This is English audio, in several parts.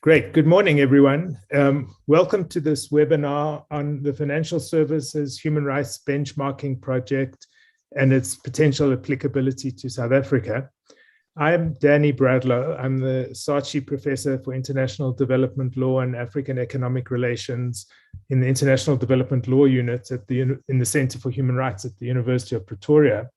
Great. Good morning, everyone. Welcome to this webinar on the Financial Services Human Rights Benchmarking Project and its potential applicability to South Africa. I'm Danny Bradlow. I'm the Saatchi Professor for International Development Law and African Economic Relations in the International Development Law Unit in the Center for Human Rights at the University of Pretoria.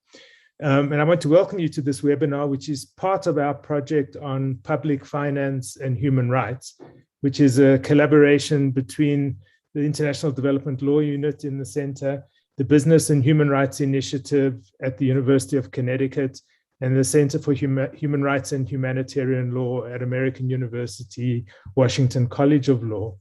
And I want to welcome you to this webinar, which is part of our project on public finance and human rights, which is a collaboration between the International Development Law Unit in the Center, the Business and Human Rights Initiative at the University of Connecticut, and the Center for Human Rights and Humanitarian Law at American University, Washington College of Law.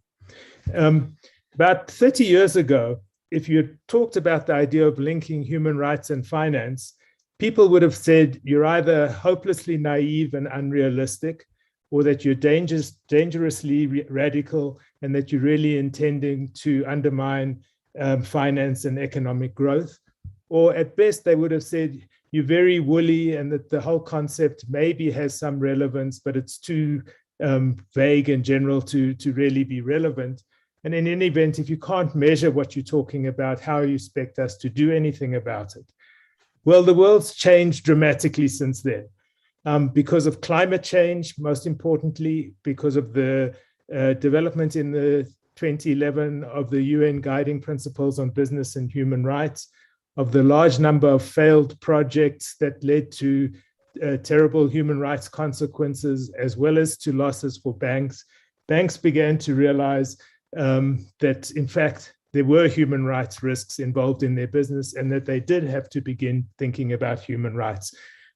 About 30 years ago, if you had talked about the idea of linking human rights and finance, people would have said you're either hopelessly naive and unrealistic, or that you're dangerously radical, and that you're really intending to undermine finance and economic growth. Or at best, they would have said you're very woolly and that the whole concept maybe has some relevance, but it's too vague and general to really be relevant. And in any event, if you can't measure what you're talking about, how you expect us to do anything about it? Well, the world's changed dramatically since then because of climate change, most importantly, because of the development in the 2011 of the UN Guiding Principles on Business and Human Rights, of the large number of failed projects that led to terrible human rights consequences, as well as to losses for banks. Banks began to realize that, in fact, there were human rights risks involved in their business, and that they did have to begin thinking about human rights.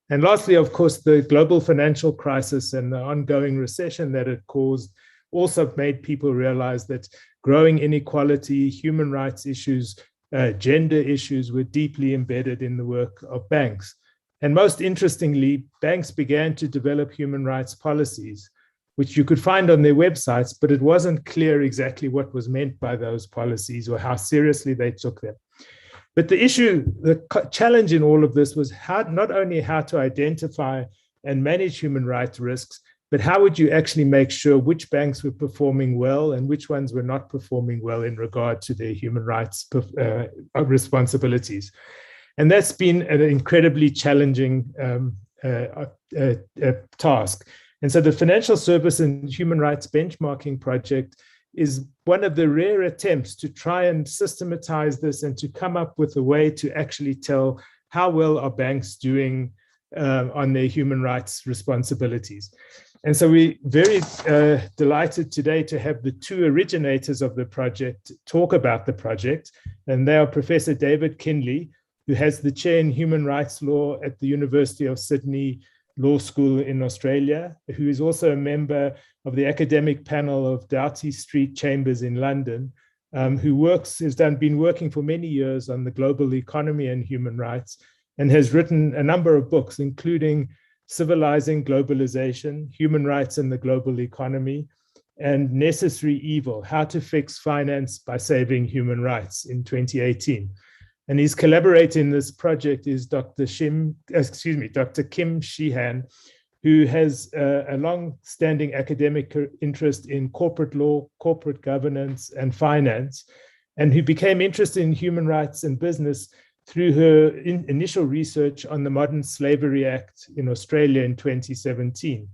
And lastly, of course, the global financial crisis and the ongoing recession that it caused also made people realize that growing inequality, human rights issues, gender issues were deeply embedded in the work of banks. And most interestingly, banks began to develop human rights policies, which you could find on their websites, but it wasn't clear exactly what was meant by those policies or how seriously they took them. But the challenge in all of this was not only how to identify and manage human rights risks, but how would you actually make sure which banks were performing well and which ones were not performing well in regard to their human rights responsibilities. And that's been an incredibly challenging task. And so the Financial Service and Human Rights Benchmarking Project is one of the rare attempts to try and systematize this and to come up with a way to actually tell how well are banks doing on their human rights responsibilities. And so we're very delighted today to have the two originators of the project talk about the project. And they are Professor David Kinley, who has the chair in human rights law at the University of Sydney Law School in Australia, who is also a member of the academic panel of Doughty Street Chambers in London, who has been working for many years on the global economy and human rights, and has written a number of books, including Civilizing Globalization, Human Rights in the Global Economy, and Necessary Evil, How to Fix Finance by Saving Human Rights in 2018. And his collaborator in this project is Dr. Kim Sheehan, who has a long-standing academic interest in corporate law, corporate governance, and finance, and who became interested in human rights and business through her initial research on the Modern Slavery Act in Australia in 2017.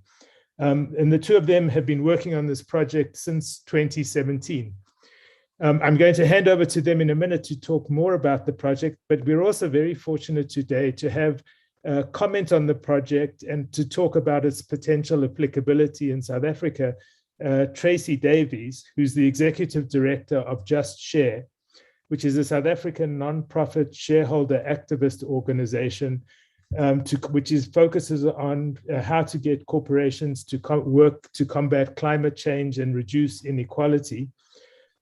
And the two of them have been working on this project since 2017. I'm going to hand over to them in a minute to talk more about the project, but we're also very fortunate today to have a comment on the project and to talk about its potential applicability in South Africa, Tracy Davies, who's the Executive Director of Just Share, which is a South African non-profit shareholder activist organization, which focuses on how to get corporations to work to combat climate change and reduce inequality.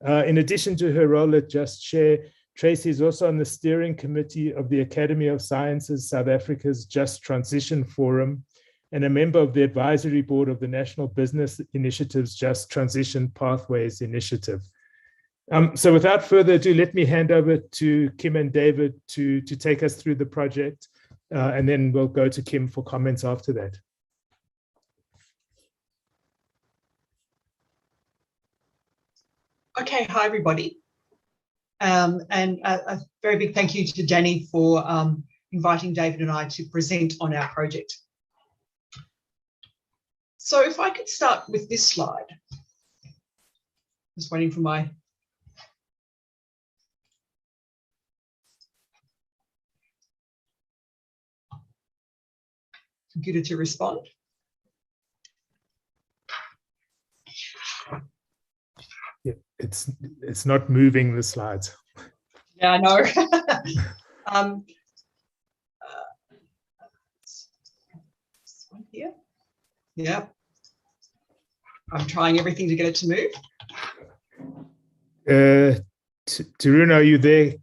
In addition to her role at Just Share, Tracy is also on the steering committee of the Academy of Sciences South Africa's Just Transition Forum, and a member of the advisory board of the National Business Initiative's Just Transition Pathways Initiative. So without further ado, let me hand over to Kim and David to take us through the project, and then we'll go to Kim for comments after that. Okay, hi everybody. And a very big thank you to Danny for inviting David and I to present on our project. So if I could start with this slide. Just waiting for my computer to respond. Yeah, it's not moving the slides. Yeah, I know. This one here. Yeah. I'm trying everything to get it to move. Tarun, are you there?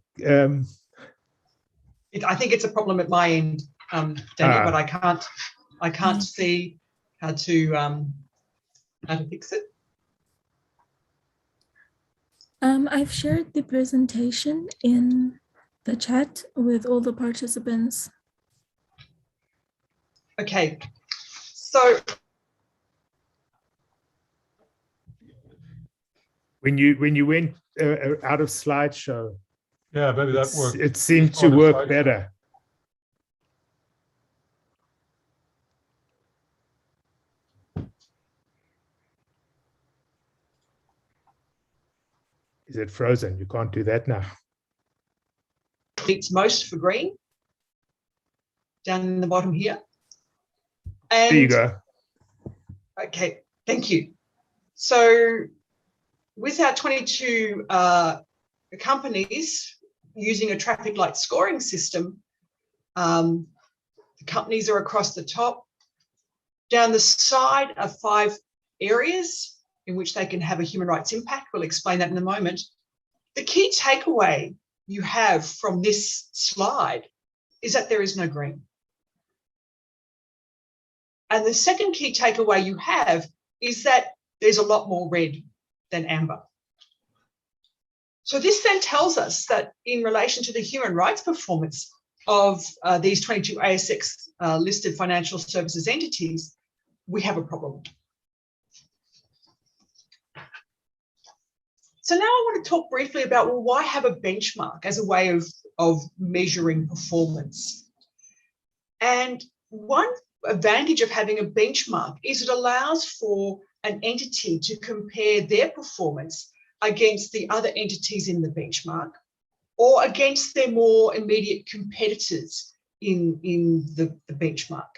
I think it's a problem at my end, Danny, but I can't see how to fix it. I've shared the presentation in the chat with all the participants. Okay, so When you went out of slideshow, yeah, maybe that worked. It seemed to work better. Is it frozen? You can't do that now. it's most for green down in the bottom here. And there you go. Okay, thank you. So with our 22 companies using a traffic light scoring system, the companies are across the top. Down the side are 5 areas in which they can have a human rights impact. We'll explain that in a moment. The key takeaway you have from this slide is that there is no green. And the second key takeaway you have is that there's a lot more red than amber. So this then tells us that in relation to the human rights performance of these 22 ASX listed financial services entities, we have a problem. So now I want to talk briefly about, well, why have a benchmark as a way of measuring performance? And one advantage of having a benchmark is it allows for an entity to compare their performance against the other entities in the benchmark or against their more immediate competitors in the benchmark.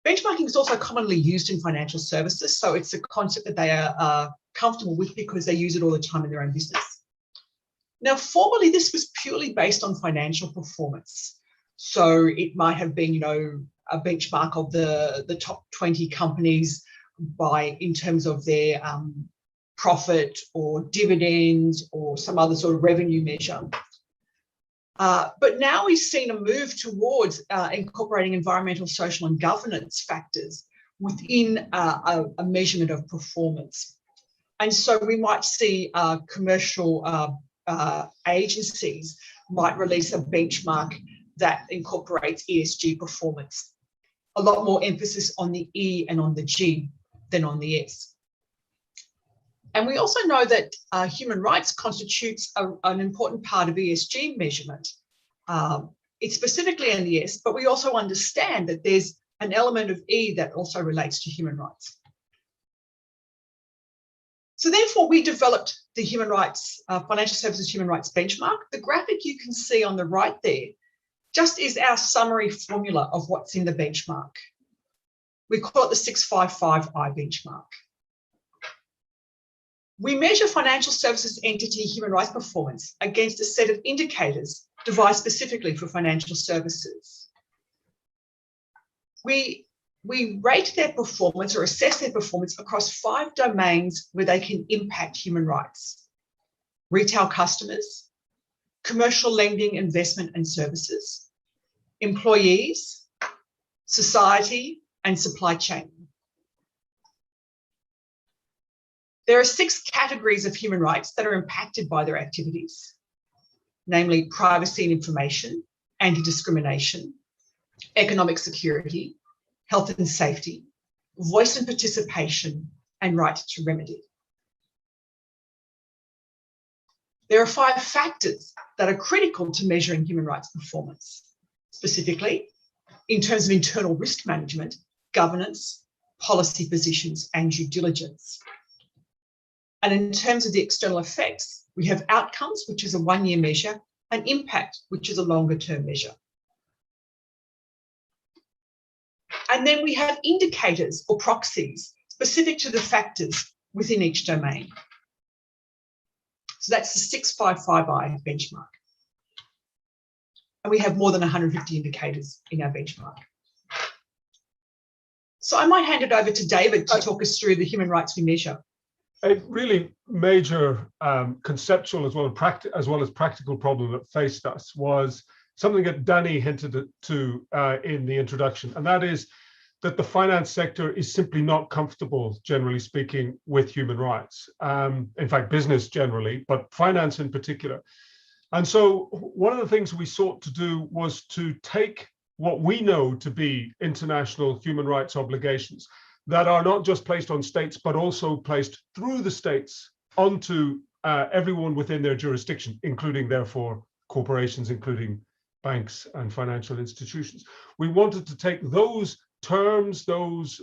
Benchmarking is also commonly used in financial services, so it's a concept that they are comfortable with because they use it all the time in their own business. Now, formerly, this was purely based on financial performance. So it might have been, you know, a benchmark of the top 20 companies in terms of their profit or dividends or some other sort of revenue measure. But now we've seen a move towards incorporating environmental, social and governance factors within a measurement of performance. And so we might see commercial agencies might release a benchmark that incorporates ESG performance. A lot more emphasis on the E and on the G than on the S. And we also know that human rights constitutes an important part of ESG measurement. It's specifically in the S, but we also understand that there's an element of E that also relates to human rights. So therefore, we developed the human rights, financial services human rights benchmark. The graphic you can see on the right there just is our summary formula of what's in the benchmark. We call it the 655I benchmark. We measure financial services entity human rights performance against a set of indicators devised specifically for financial services. We rate their performance or assess their performance across 5 domains where they can impact human rights: retail customers, commercial lending, investment and services, employees, society, and supply chain. There are 6 categories of human rights that are impacted by their activities, namely privacy and information, anti-discrimination, economic security, health and safety, voice and participation, and right to remedy. There are 5 factors that are critical to measuring human rights performance, specifically in terms of internal risk management, governance, policy positions, and due diligence. And in terms of the external effects, we have outcomes, which is a 1-year measure, and impact, which is a longer-term measure. And then we have indicators or proxies specific to the factors within each domain. So that's the 655I benchmark. And we have more than 150 indicators in our benchmark. So I might hand it over to David to talk us through the human rights we measure. A really major conceptual as well as practical problem that faced us was something that Danny hinted to in the introduction, and that is that the finance sector is simply not comfortable, generally speaking, with human rights. In fact, business generally, but finance in particular. And so one of the things we sought to do was to take what we know to be international human rights obligations that are not just placed on states, but also placed through the states onto everyone within their jurisdiction, including, therefore, corporations, including banks and financial institutions. We wanted to take those terms, those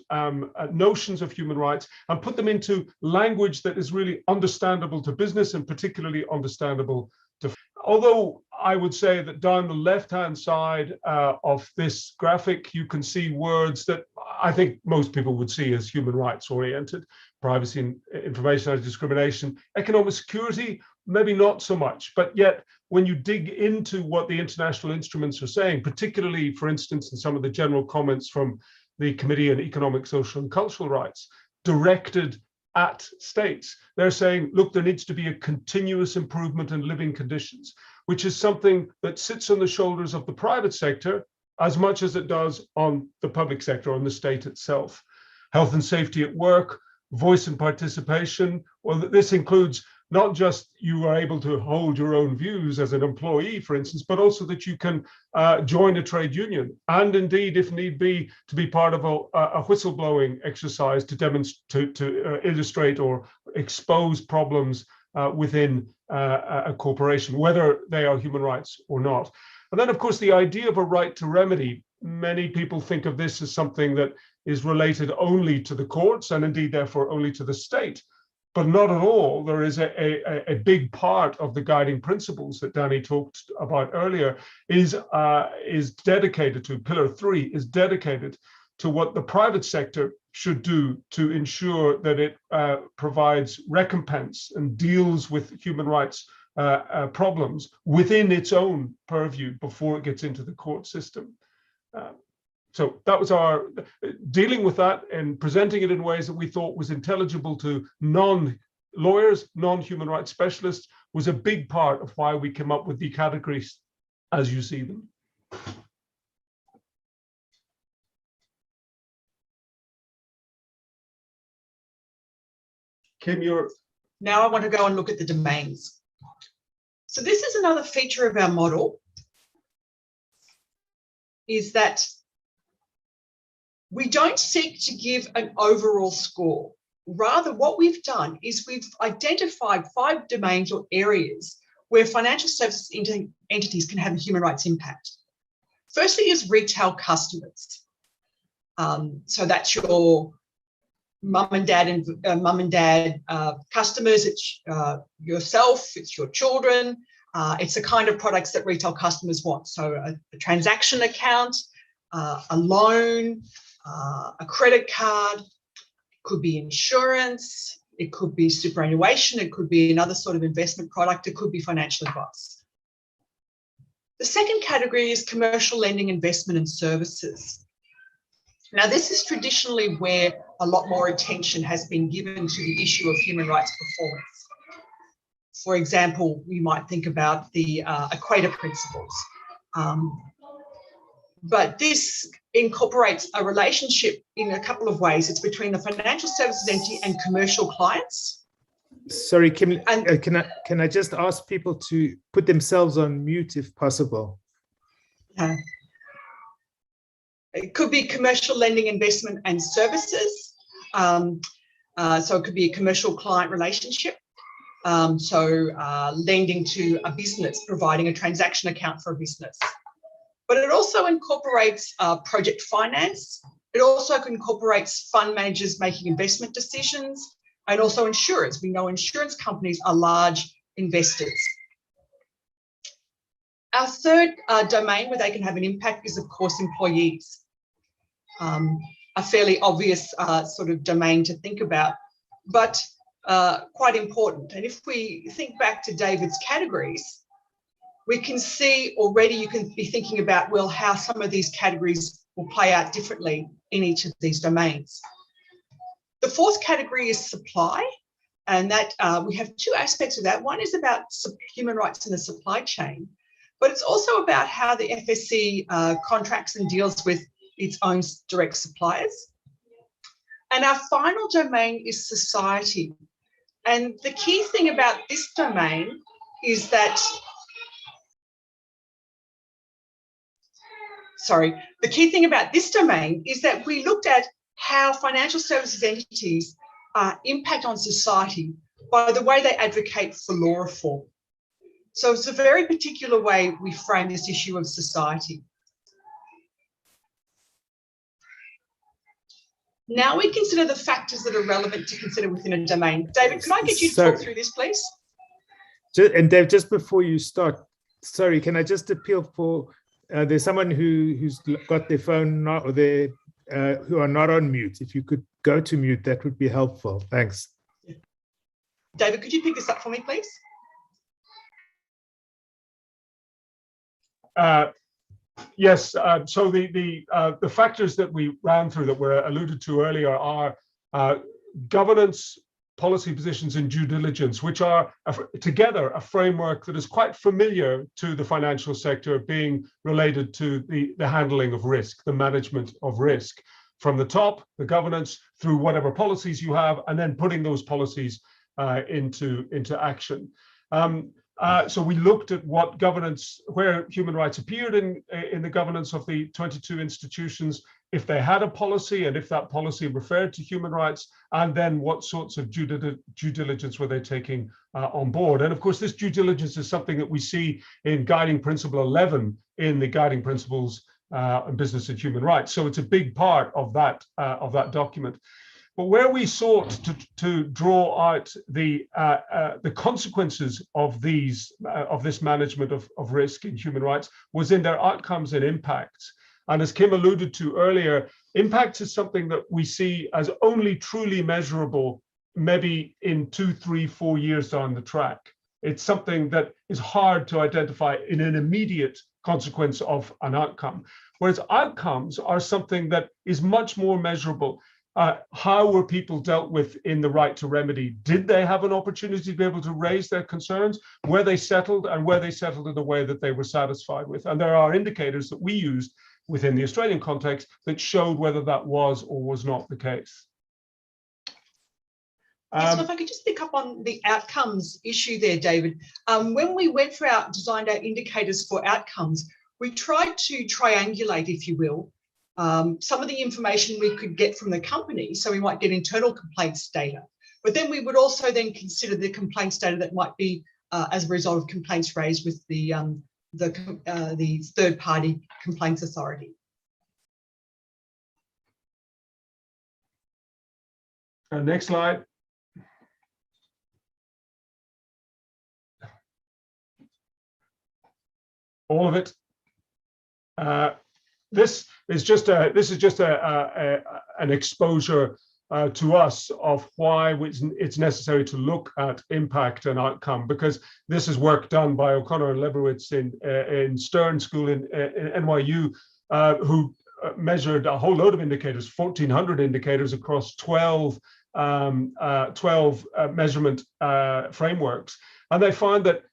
notions of human rights, and put them into language that is really understandable to business and particularly understandable to. Although I would say that down the left-hand side of this graphic, you can see words that I think most people would see as human rights oriented: privacy and information discrimination, economic security, maybe not so much. But yet, when you dig into what the international instruments are saying, particularly, for instance, in some of the general comments from the Committee on Economic, Social and Cultural Rights, directed at states, they're saying, look, there needs to be a continuous improvement in living conditions, which is something that sits on the shoulders of the private sector as much as it does on the public sector, on the state itself. Health and safety at work, voice and participation. Well, this includes not just you are able to hold your own views as an employee, for instance, but also that you can join a trade union, and indeed, if need be, to be part of a whistleblowing exercise to demonstrate, to illustrate or expose problems within a corporation, whether they are human rights or not. And then, of course, the idea of a right to remedy. Many people think of this as something that is related only to the courts and indeed, therefore, only to the state. But not at all. There is a big part of the guiding principles that Danny talked about earlier is dedicated to, Pillar 3 is dedicated to what the private sector should do to ensure that it provides recompense and deals with human rights problems within its own purview before it gets into the court system. So that was our dealing with that and presenting it in ways that we thought was intelligible to non-lawyers, non-human rights specialists, was a big part of why we came up with the categories as you see them. Kim, you're... Now I want to go and look at the domains. So this is another feature of our model, is that we don't seek to give an overall score. Rather, what we've done is we've identified 5 domains or areas where financial services entities can have a human rights impact. Firstly is retail customers. So that's your mum and dad customers. It's yourself, it's your children. It's the kind of products that retail customers want. So a transaction account, a loan, a credit card, it could be insurance, it could be superannuation, it could be another sort of investment product, it could be financial advice. The second category is commercial lending, investment and services. Now, this is traditionally where a lot more attention has been given to the issue of human rights performance. For example, we might think about the Equator Principles. But this incorporates a relationship in a couple of ways. It's between the financial services entity and commercial clients. Sorry, Kim, can I just ask people to put themselves on mute if possible? It could be commercial lending, investment and services. So it could be a commercial client relationship. Lending to a business, providing a transaction account for a business. But it also incorporates project finance. It also incorporates fund managers making investment decisions, and also insurers. We know insurance companies are large investors. Our third domain where they can have an impact is, of course, employees. A fairly obvious sort of domain to think about, but quite important. And if we think back to David's categories, we can see already, you can be thinking about, well, how some of these categories will play out differently in each of these domains. The fourth category is supply, and that we have two aspects of that. One is about human rights in the supply chain, but it's also about how the FSC contracts and deals with its own direct suppliers. And our final domain is society. And the key thing about this domain is that, we looked at how financial services entities impact on society by the way they advocate for law reform. So it's a very particular way we frame this issue of society. Now we consider the factors that are relevant to consider within a domain. David, can I get you to talk through this, please? And Dave, just before you start, sorry, can I just appeal for, there's someone who's got their phone not, or who are not on mute. If you could go to mute, that would be helpful. Thanks. David, could you pick this up for me, please? Yes, so the factors that we ran through that were alluded to earlier are governance, policy positions, and due diligence, which are together a framework that is quite familiar to the financial sector, being related to the handling of risk, the management of risk. From the top, the governance, through whatever policies you have, and then putting those policies into action. So we looked at what governance, where human rights appeared in the governance of the 22 institutions, if they had a policy, and if that policy referred to human rights, and then what sorts of due diligence were they taking on board. And of course, this due diligence is something that we see in Guiding Principle 11 in the Guiding Principles on Business and Human Rights. So it's a big part of that document. But where we sought to draw out the consequences of this management of risk in human rights was in their outcomes and impacts. And as Kim alluded to earlier, impact is something that we see as only truly measurable maybe in 2, 3, 4 years down the track. It's something that is hard to identify in an immediate consequence of an outcome, whereas outcomes are something that is much more measurable. How were people dealt with in the right to remedy? Did they have an opportunity to be able to raise their concerns? Were they settled, and were they settled in a way that they were satisfied with? And there are indicators that we used within the Australian context that showed whether that was or was not the case. So if I could just pick up on the outcomes issue there, David. When we went through designed our indicators for outcomes, we tried to triangulate, if you will, some of the information we could get from the company. So we might get internal complaints data, but then we would also then consider the complaints data that might be as a result of complaints raised with the third-party complaints authority. Next slide. All of it. This is just an exposure to us of why it's necessary to look at impact and outcome, because this is work done by O'Connor and Leibowitz in Stern School in NYU, who measured a whole load of indicators, 1,400 indicators across 12 measurement frameworks, and they found that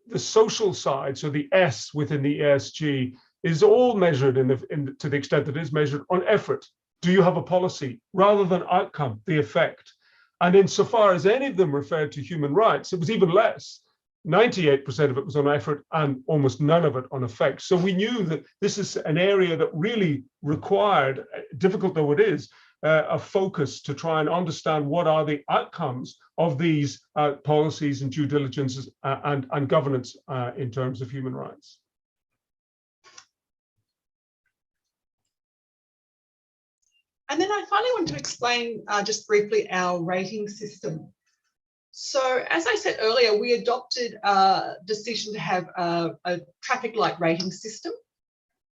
the social side, so the S within the ESG, is all measured to the extent that it is measured on effort. Do you have a policy, rather than outcome, the effect? And insofar as any of them referred to human rights, it was even less. 98% of it was on effort and almost none of it on effect. So we knew that this is an area that really required, difficult though it is, a focus to try and understand what are the outcomes of these policies and due diligence and governance in terms of human rights. And then I finally want to explain just briefly our rating system. So as I said earlier, we adopted a decision to have a traffic light rating system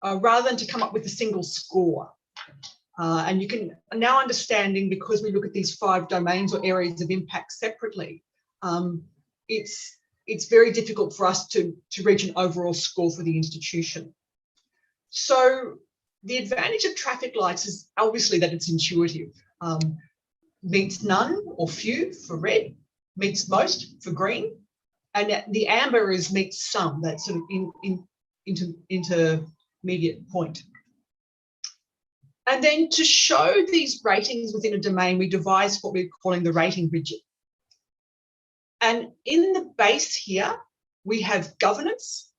rather than to come up with a single score. And you can now understanding, because we look at these 5 domains or areas of impact separately, it's very difficult for us to reach an overall score for the institution. So the advantage of traffic lights is obviously that it's intuitive. Meets none or few for red, meets most for green, and the amber is meets some, that sort of intermediate point. And then to show these ratings within a domain, we devised what we're calling the rating widget. And in the base here, we have governance,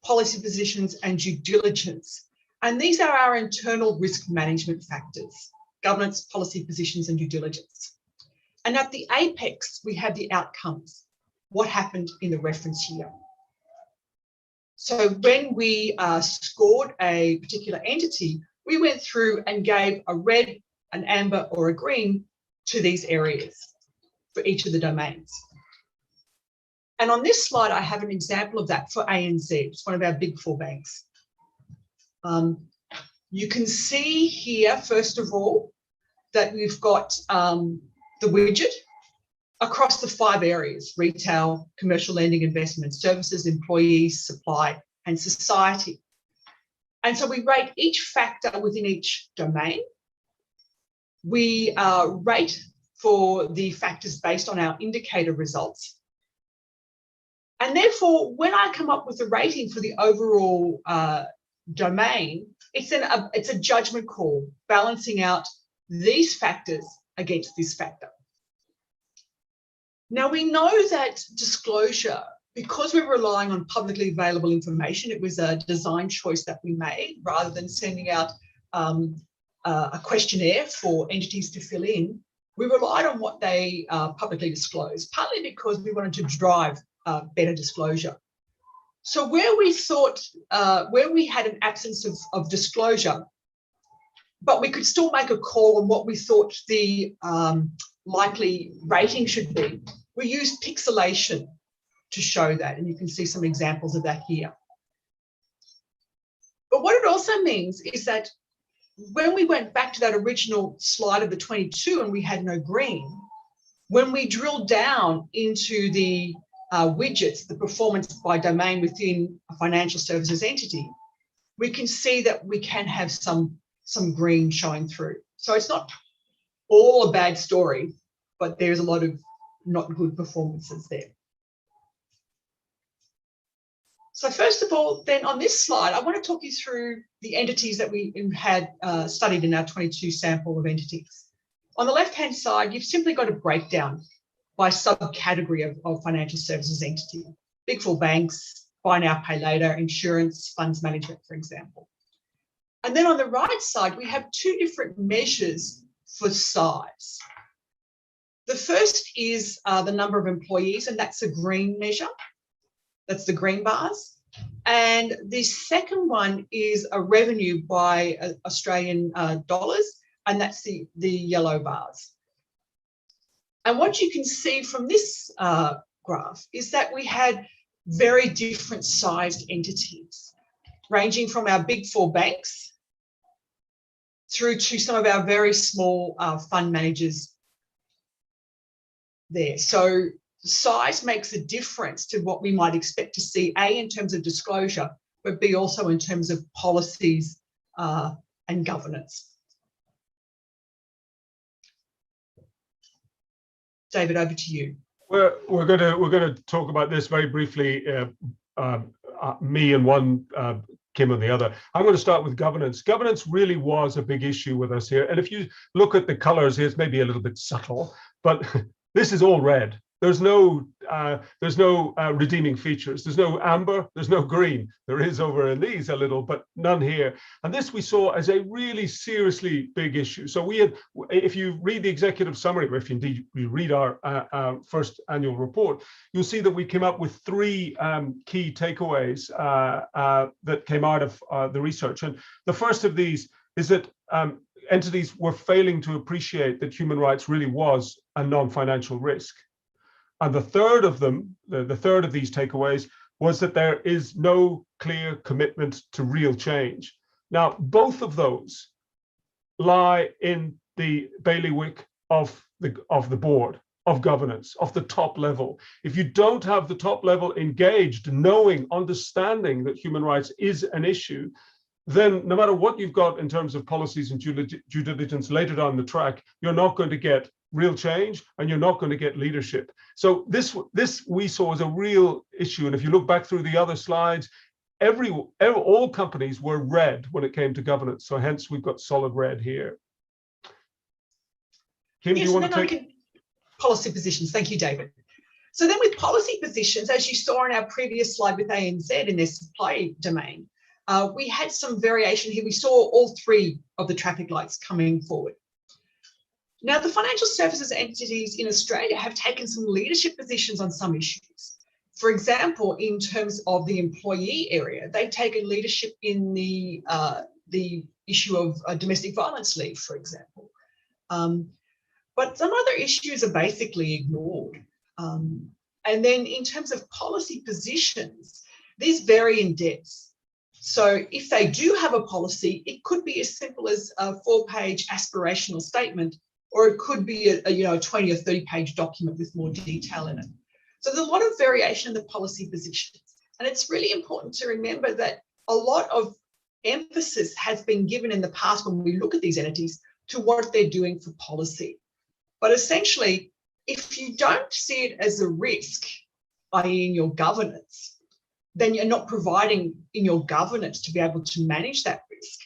policy positions, and due diligence. And these are our internal risk management factors: governance, policy positions, and due diligence. And at the apex, we have the outcomes, what happened in the reference year. So when we scored a particular entity, we went through and gave a red, an amber, or a green to these areas for each of the domains. And on this slide, I have an example of that for ANZ. It's one of our big 4 banks. You can see here, first of all, that we've got the widget across the 5 areas: retail, commercial lending, investment, services, employees, supply, and society. And so we rate each factor within each domain. We rate for the factors based on our indicator results. And therefore, when I come up with a rating for the overall domain, it's a judgment call, balancing out these factors against this factor. Now, we know that disclosure, because we're relying on publicly available information, it was a design choice that we made rather than sending out a questionnaire for entities to fill in. We relied on what they publicly disclosed, partly because we wanted to drive better disclosure. So where we thought, where we had an absence of disclosure, but we could still make a call on what we thought the likely rating should be, we used pixelation to show that, and you can see some examples of that here. But what it also means is that when we went back to that original slide of the 22 and we had no green, when we drilled down into the widgets, the performance by domain within a financial services entity, we can see that we can have some green showing through. So it's not all a bad story, but there's a lot of not good performances there. So first of all, then on this slide, I want to talk you through the entities that we had studied in our 22 sample of entities. On the left-hand side, you've simply got a breakdown by subcategory of financial services entity. Big 4 banks, buy now, pay later, insurance, funds management, for example. And then on the right side, we have 2 different measures for size. The first is the number of employees, and that's a green measure. That's the green bars. And the second one is a revenue by Australian dollars, and that's the yellow bars. And what you can see from this graph is that we had very different sized entities, ranging from our big 4 banks through to some of our very small fund managers there. So size makes a difference to what we might expect to see, A, in terms of disclosure, but B, also in terms of policies and governance. David, over to you. We're going to talk about this very briefly. Me and one, Kim and the other. I'm going to start with governance. Governance really was a big issue with us here. And if you look at the colors here, it's maybe a little bit subtle, but this is all red. there's no redeeming features. There's no amber, there's no green. There is over in these a little, but none here. And this we saw as a really seriously big issue. So we had, if you read the executive summary, or if indeed you read our first annual report, you'll see that we came up with three key takeaways that came out of the research. And the first of these is that entities were failing to appreciate that human rights really was a non-financial risk. And the third of them, the third of these takeaways, was that there is no clear commitment to real change. Now, both of those lie in the bailiwick of the board, of governance, of the top level. If you don't have the top level engaged, knowing, understanding that human rights is an issue, then no matter what you've got in terms of policies and due diligence later down the track, you're not going to get real change and you're not going to get leadership. So this we saw as a real issue. And if you look back through the other slides, all companies were red when it came to governance. So hence we've got solid red here. Kim, yes, do you want to take? Policy positions. Thank you, David. So then with policy positions, as you saw in our previous slide with ANZ in their supply domain, we had some variation here. We saw all three of the traffic lights coming forward. Now, the financial services entities in Australia have taken some leadership positions on some issues. For example, in terms of the employee area, they've taken leadership in the issue of domestic violence leave, for example. But some other issues are basically ignored. And then in terms of policy positions, these vary in depth. So if they do have a policy, it could be as simple as a 4-page aspirational statement, or it could be a 20 or 30-page document with more detail in it. So there's a lot of variation in the policy positions. And it's really important to remember that a lot of emphasis has been given in the past when we look at these entities to what they're doing for policy. But essentially, if you don't see it as a risk, i.e. in your governance, then you're not providing in your governance to be able to manage that risk,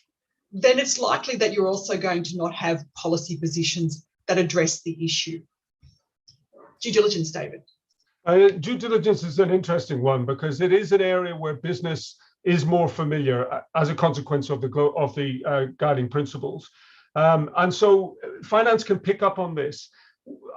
then it's likely that you're also going to not have policy positions that address the issue. Due diligence, David. Due diligence is an interesting one because it is an area where business is more familiar as a consequence of the guiding principles. And so finance can pick up on this.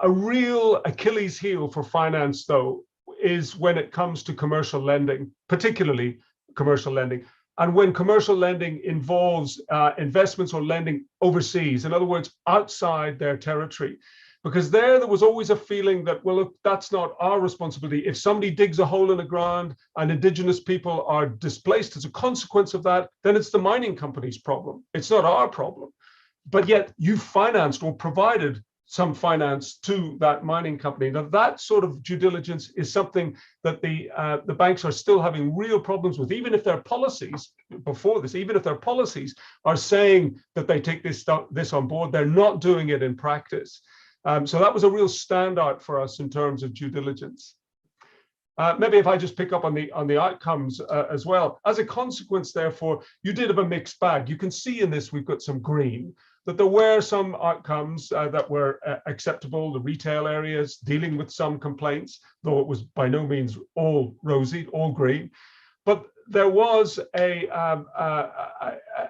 A real Achilles heel for finance, though, is when it comes to commercial lending, particularly commercial lending. And when commercial lending involves investments or lending overseas, in other words, outside their territory, because there was always a feeling that, well, look, that's not our responsibility. If somebody digs a hole in the ground and indigenous people are displaced as a consequence of that, then it's the mining company's problem. It's not our problem. But yet you financed or provided some finance to that mining company. Now, that sort of due diligence is something that the banks are still having real problems with, even if their policies before this, even if their policies are saying that they take this on board, they're not doing it in practice. So that was a real standout for us in terms of due diligence. Maybe if I just pick up on the outcomes as well. As a consequence, therefore, you did have a mixed bag. You can see in this we've got some green, that there were some outcomes that were acceptable, the retail areas dealing with some complaints, though it was by no means all rosy, all green. But there was an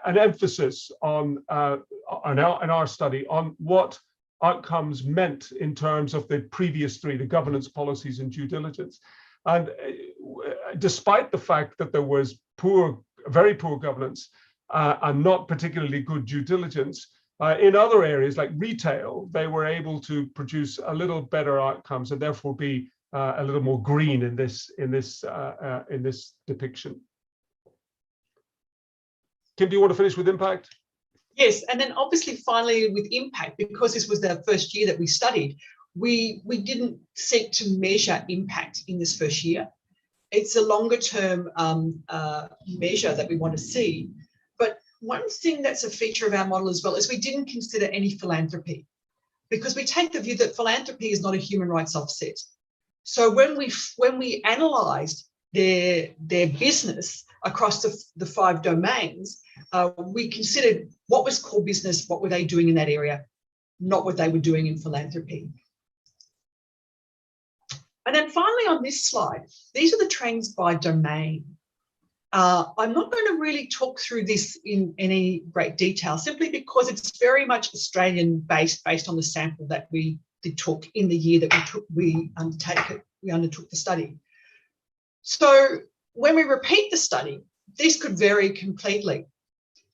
emphasis in our study on what outcomes meant in terms of the previous three, the governance, policies, and due diligence. And despite the fact that there was very poor governance and not particularly good due diligence, in other areas like retail, they were able to produce a little better outcomes and therefore be a little more green in this depiction. Kim, do you want to finish with impact? Yes, and then obviously finally with impact, because this was the first year that we studied, we didn't seek to measure impact in this first year. It's a longer term measure that we want to see. But one thing that's a feature of our model as well is we didn't consider any philanthropy, because we take the view that philanthropy is not a human rights offset. So when we analysed their business across the 5 domains, we considered what was core business, what were they doing in that area, not what they were doing in philanthropy. And then finally on this slide, these are the trends by domain. I'm not going to really talk through this in any great detail, simply because it's very much Australian based on the sample that we took in the year that we undertook the study. So when we repeat the study, this could vary completely,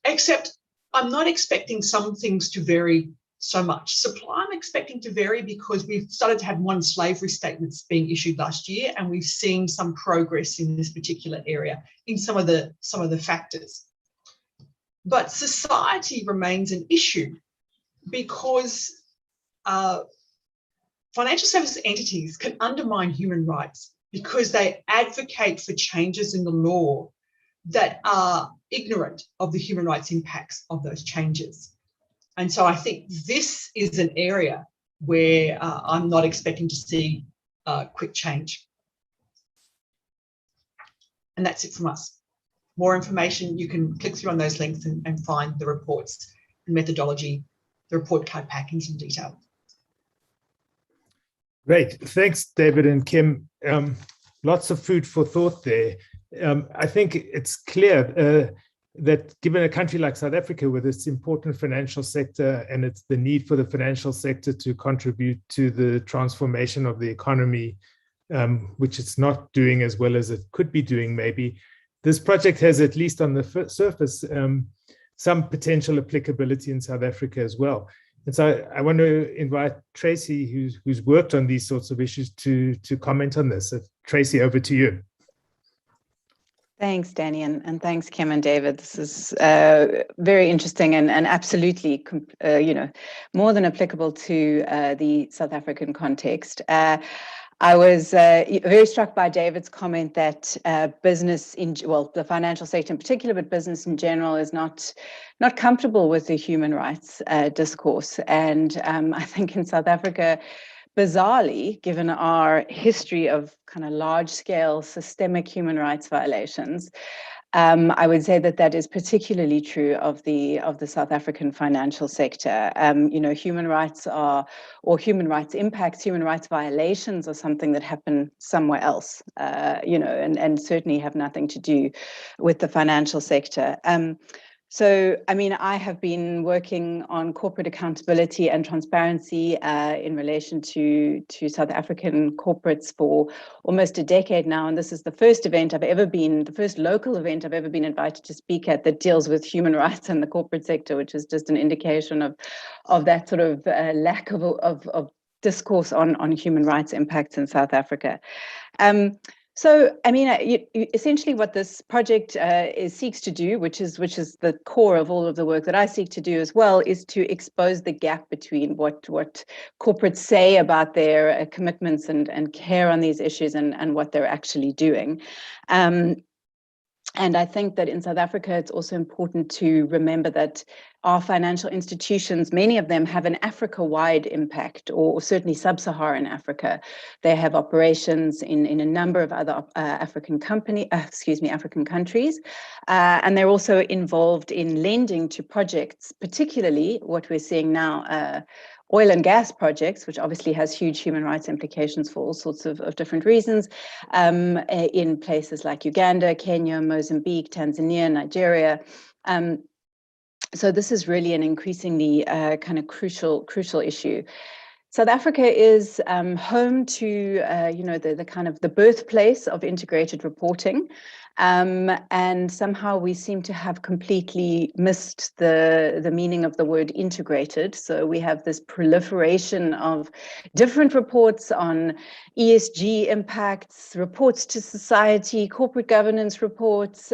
except I'm not expecting some things to vary so much. Supply I'm expecting to vary because we've started to have modern slavery statements being issued last year, and we've seen some progress in this particular area in some of the factors. But society remains an issue because financial services entities can undermine human rights because they advocate for changes in the law that are ignorant of the human rights impacts of those changes. And so I think this is an area where I'm not expecting to see quick change. And that's it from us. More information, you can click through on those links and find the reports, the methodology, the report card pack in some detail. Great. Thanks, David and Kim. Lots of food for thought there. I think it's clear that given a country like South Africa with its important financial sector and it's the need for the financial sector to contribute to the transformation of the economy, which it's not doing as well as it could be doing maybe, this project has, at least on the surface, some potential applicability in South Africa as well. And so I want to invite Tracy, who's worked on these sorts of issues, to comment on this. Tracy, over to you. Thanks, Danny, and thanks, Kim and David. This is very interesting and absolutely, more than applicable to the South African context. I was very struck by David's comment that business the financial sector in particular, but business in general, is not comfortable with the human rights discourse. And I think in South Africa, bizarrely, given our history of kind of large-scale systemic human rights violations, I would say that is particularly true of the South African financial sector. Human rights human rights impacts, human rights violations are something that happen somewhere else, and certainly have nothing to do with the financial sector. So, I have been working on corporate accountability and transparency in relation to South African corporates for almost a decade now. And this is the first local event I've ever been invited to speak at that deals with human rights in the corporate sector, which is just an indication of that sort of lack of discourse on human rights impacts in South Africa. So, essentially what this project seeks to do, which is the core of all of the work that I seek to do as well, is to expose the gap between what corporates say about their commitments and care on these issues and what they're actually doing. And I think that in South Africa, it's also important to remember that our financial institutions, many of them have an Africa-wide impact, or certainly sub-Saharan Africa. They have operations in a number of other African countries, and they're also involved in lending to projects, particularly what we're seeing now, oil and gas projects, which obviously has huge human rights implications for all sorts of different reasons, in places like Uganda, Kenya, Mozambique, Tanzania, Nigeria. So this is really an increasingly kind of crucial issue. South Africa is home to the kind of the birthplace of integrated reporting. And somehow we seem to have completely missed the meaning of the word integrated. So we have this proliferation of different reports on ESG impacts, reports to society, corporate governance reports.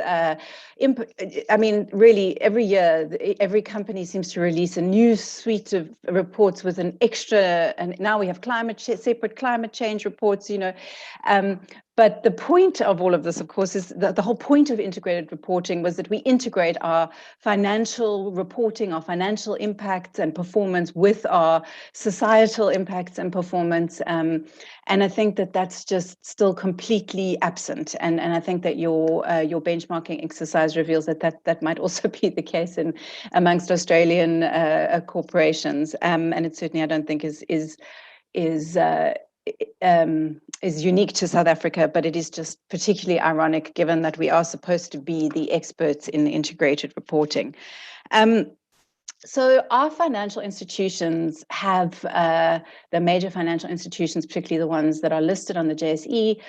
Really every year, every company seems to release a new suite of reports with an extra, and now we have separate climate change reports, But the point of all of this, of course, is that the whole point of integrated reporting was that we integrate our financial reporting, our financial impacts and performance with our societal impacts and performance. And I think that that's just still completely absent. And I think that your benchmarking exercise reveals that might also be the case amongst Australian corporations. And it certainly, I don't think, is is unique to South Africa, but it is just particularly ironic given that we are supposed to be the experts in integrated reporting. So our financial institutions have, the major financial institutions, particularly the ones that are listed on the JSE,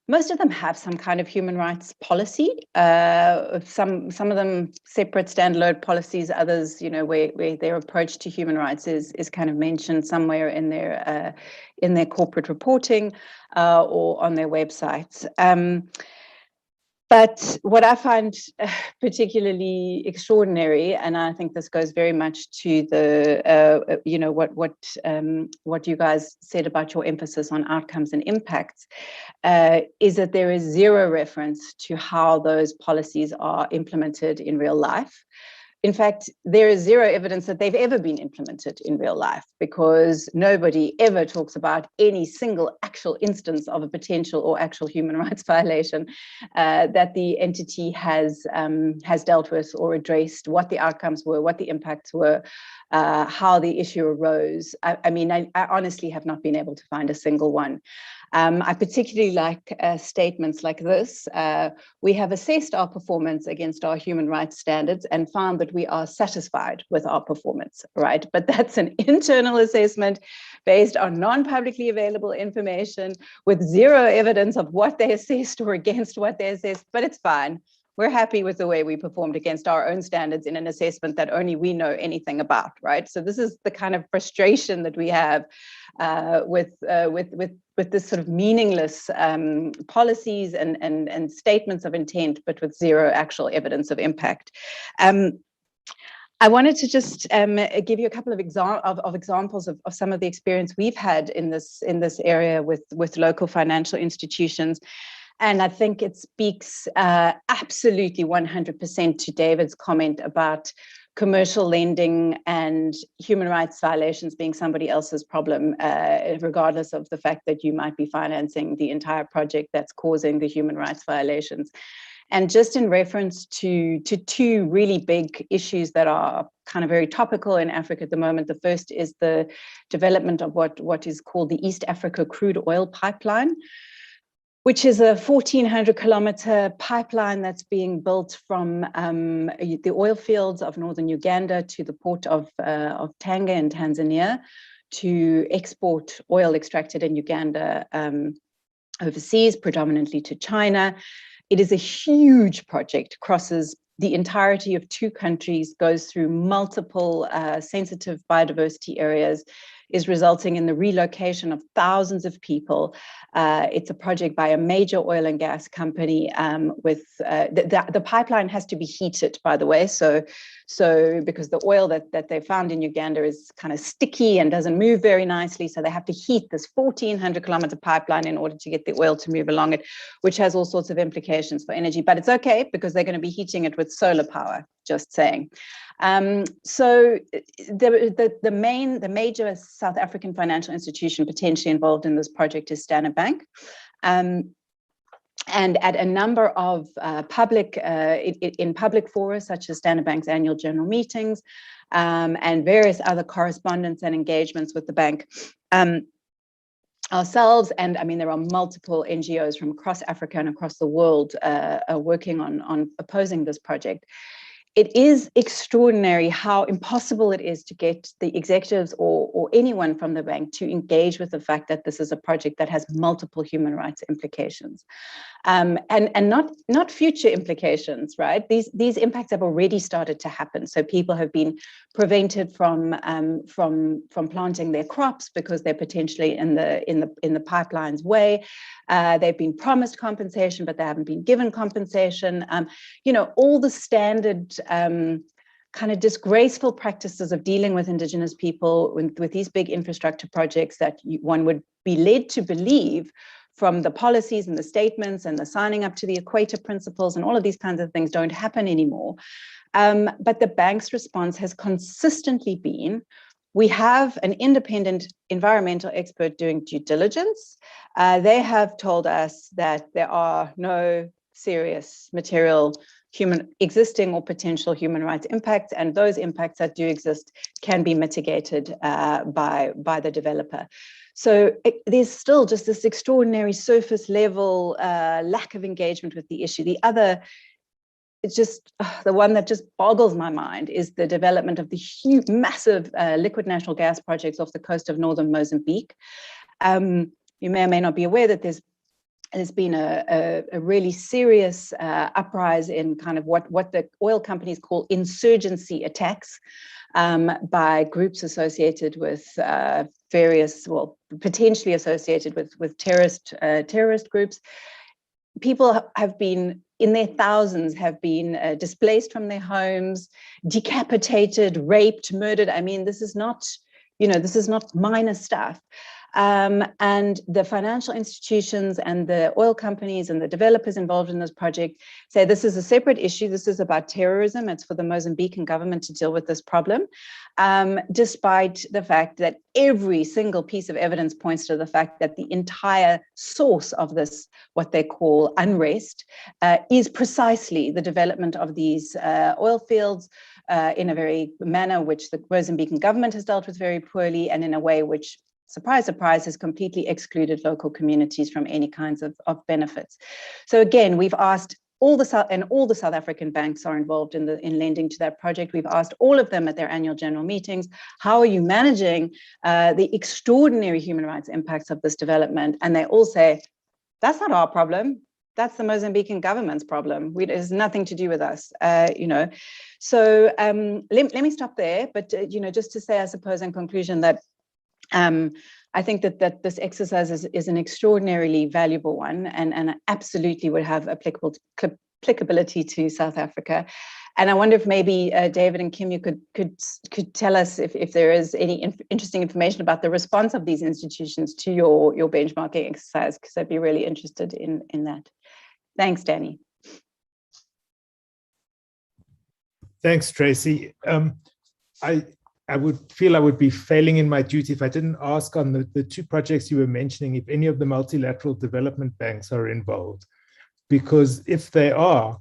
most of them have some kind of human rights policy. Some of them separate standalone policies. Others, you know, where their approach to human rights is kind of mentioned somewhere in their corporate reporting or on their websites. But what I find particularly extraordinary, and I think this goes very much to the, you know, what you guys said about your emphasis on outcomes and impacts, is that there is zero reference to how those policies are implemented in real life. In fact, there is zero evidence that they've ever been implemented in real life, because nobody ever talks about any single actual instance of a potential or actual human rights violation that the entity has dealt with or addressed, what the outcomes were, what the impacts were, how the issue arose. I mean, I honestly have not been able to find a single one. I particularly like statements like this. We have assessed our performance against our human rights standards and found that we are satisfied with our performance, right? But that's an internal assessment based on non-publicly available information with zero evidence of what they assessed or against what they assessed, but it's fine. We're happy with the way we performed against our own standards in an assessment that only we know anything about, right? So this is the kind of frustration that we have with this sort of meaningless policies and statements of intent, but with zero actual evidence of impact. I wanted to just give you a couple of examples of some of the experience we've had in this area with local financial institutions. And I think it speaks absolutely 100% to David's comment about commercial lending and human rights violations being somebody else's problem, regardless of the fact that you might be financing the entire project that's causing the human rights violations. And just in reference to two really big issues that are kind of very topical in Africa at the moment. The first is the development of what is called the East Africa Crude Oil Pipeline, which is a 1,400-kilometer pipeline that's being built from the oil fields of northern Uganda to the port of Tanga in Tanzania to export oil extracted in Uganda overseas, predominantly to China. It is a huge project, crosses the entirety of two countries, goes through multiple sensitive biodiversity areas, is resulting in the relocation of thousands of people. It's a project by a major oil and gas company with the pipeline has to be heated, by the way. So because the oil that they found in Uganda is kind of sticky and doesn't move very nicely. So they have to heat this 1,400-kilometer pipeline in order to get the oil to move along it, which has all sorts of implications for energy. But it's okay because they're going to be heating it with solar power, just saying. So the major South African financial institution potentially involved in this project is Standard Bank. And at a number of public fora, such as Standard Bank's annual general meetings and various other correspondence and engagements with the bank, ourselves, and I mean, there are multiple NGOs from across Africa and across the world working on opposing this project. It is extraordinary how impossible it is to get the executives or anyone from the bank to engage with the fact that this is a project that has multiple human rights implications, and not future implications, right? These impacts have already started to happen. So people have been prevented from planting their crops because they're potentially in the pipeline's way. They've been promised compensation, but they haven't been given compensation. You know, all the standard kind of disgraceful practices of dealing with Indigenous people with these big infrastructure projects that one would be led to believe from the policies and the statements and the signing up to the Equator Principles and all of these kinds of things don't happen anymore. But the bank's response has consistently been, we have an independent environmental expert doing due diligence. They have told us that there are no serious material existing or potential human rights impacts, and those impacts that do exist can be mitigated by the developer. So there's still just this extraordinary surface level lack of engagement with the issue. The other, it's just the one that just boggles my mind is the development of the huge, massive liquid natural gas projects off the coast of northern Mozambique. You may or may not be aware that there's been a really serious uprise in kind of what the oil companies call insurgency attacks by groups associated with various, well, potentially associated with terrorist groups. People have been, in their thousands, have been displaced from their homes, decapitated, raped, murdered. I mean, this is not, this is not minor stuff. And the financial institutions and the oil companies and the developers involved in this project say this is a separate issue. This is about terrorism. It's for the Mozambican government to deal with this problem, despite the fact that every single piece of evidence points to the fact that the entire source of this, what they call unrest, is precisely the development of these oil fields in a very manner which the Mozambican government has dealt with very poorly, and in a way which, surprise, surprise, has completely excluded local communities from any kinds of benefits. So again, we've asked all the South African banks are involved in lending to that project. We've asked all of them at their annual general meetings, how are you managing the extraordinary human rights impacts of this development? And they all say, that's not our problem. That's the Mozambican government's problem. It has nothing to do with us, So let me stop there. But, just to say, I suppose, in conclusion, that I think that this exercise is an extraordinarily valuable one, and absolutely would have applicability to South Africa. And I wonder if maybe David and Kim, you could tell us if there is any interesting information about the response of these institutions to your benchmarking exercise, because I'd be really interested in that. Thanks, Danny. Thanks, Tracy. I would feel I would be failing in my duty if I didn't ask on the two projects you were mentioning, if any of the multilateral development banks are involved. Because if they are,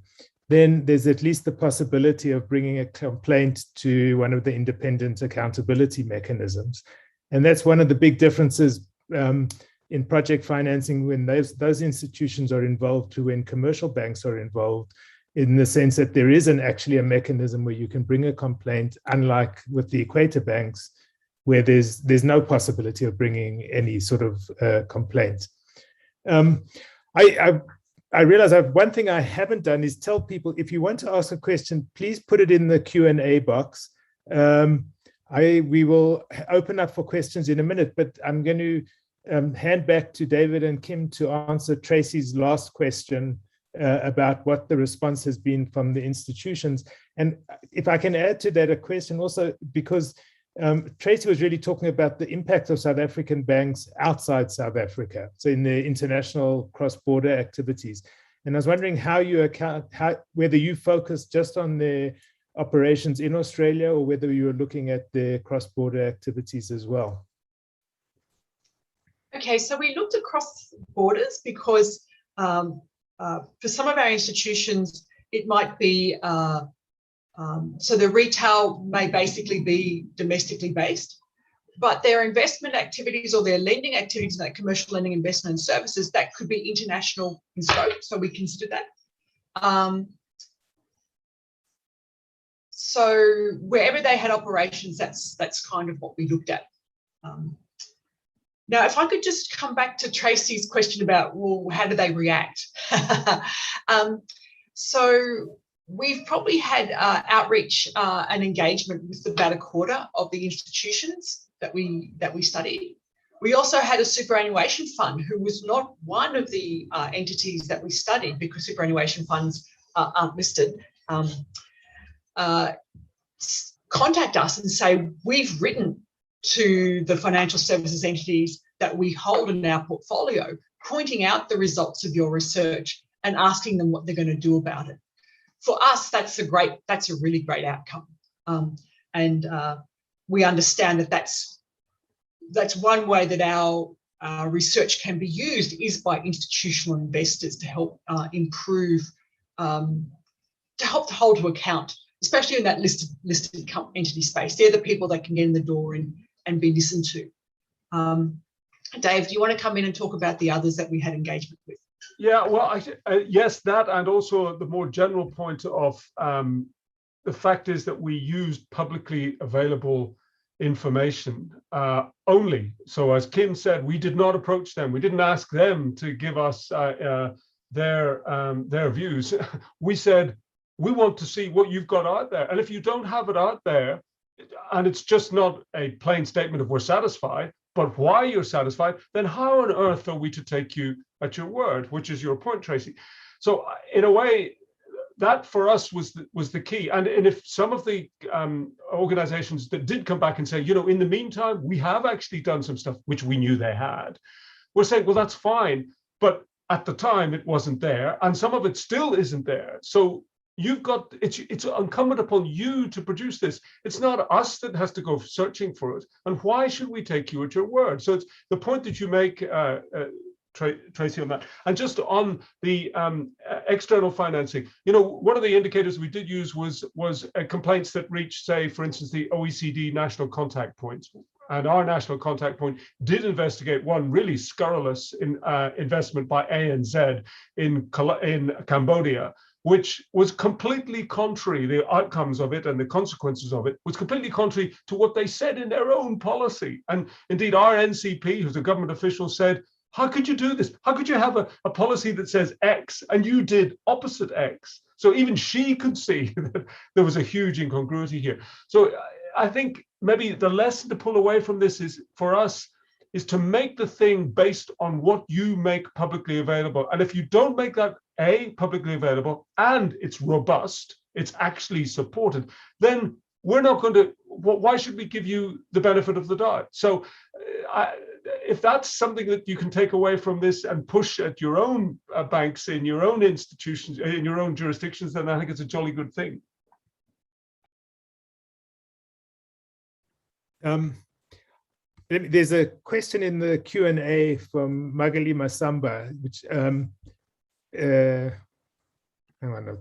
then there's at least the possibility of bringing a complaint to one of the independent accountability mechanisms. And that's one of the big differences in project financing when those institutions are involved to when commercial banks are involved, in the sense that there isn't actually a mechanism where you can bring a complaint, unlike with the Equator banks, where there's no possibility of bringing any sort of complaint. I realize one thing I haven't done is tell people, if you want to ask a question, please put it in the Q&A box. We will open up for questions in a minute, but I'm going to hand back to David and Kim to answer Tracy's last question about what the response has been from the institutions. And if I can add to that a question also, because Tracy was really talking about the impact of South African banks outside South Africa, so in the international cross-border activities. And I was wondering how you account, whether you focus just on the operations in Australia or whether you were looking at the cross-border activities as well. Okay, so we looked across borders because for some of our institutions, it might be, so the retail may basically be domestically based, but their investment activities or their lending activities, like commercial lending, investment and services, that could be international in scope, so we consider that. So wherever they had operations, that's kind of what we looked at. Now, if I could just come back to Tracy's question about, well, how do they react? So we've probably had outreach and engagement with about a quarter of the institutions that we studied. We also had a superannuation fund who was not one of the entities that we studied, because superannuation funds aren't listed, contact us and say, we've written to the financial services entities that we hold in our portfolio, pointing out the results of your research and asking them what they're going to do about it. For us, that's a really great outcome. And we understand that that's one way that our research can be used, is by institutional investors to help improve, to help to hold to account, especially in that listed entity space. They're the people that can get in the door and be listened to. Dave, do you want to come in and talk about the others that we had engagement with? Yeah, well, yes, that, and also the more general point of the fact is that we used publicly available information only. So as Kim said, we did not approach them. We didn't ask them to give us their views. We said, we want to see what you've got out there. And if you don't have it out there, and it's just not a plain statement of we're satisfied, but why you're satisfied, then how on earth are we to take you at your word, which is your point, Tracy. So in a way, that for us was the key. And if some of the organizations that did come back and say, you know, in the meantime, we have actually done some stuff, which we knew they had, we're saying, well, that's fine. But at the time, it wasn't there. And some of it still isn't there. So you've got, it's incumbent upon you to produce this. It's not us that has to go searching for it. And why should we take you at your word? So it's the point that you make, Tracy, on that. And just on the external financing, you know, one of the indicators we did use was complaints that reached, say, for instance, the OECD national contact points. And our national contact point did investigate one really scurrilous investment by ANZ in Cambodia, which was completely contrary, the outcomes of it and the consequences of it was completely contrary to what they said in their own policy. And indeed, our NCP, who's a government official, said, how could you do this? How could you have a policy that says X and you did opposite X? So even she could see that there was a huge incongruity here. So I think maybe the lesson to pull away from this is, for us, is to make the thing based on what you make publicly available. And if you don't make that publicly available and it's robust, it's actually supported, then we're not going to, why should we give you the benefit of the doubt? So if that's something that you can take away from this and push at your own banks, in your own institutions, in your own jurisdictions, then I think it's a jolly good thing. There's a question in the Q&A from Magali Masamba, which, hang on,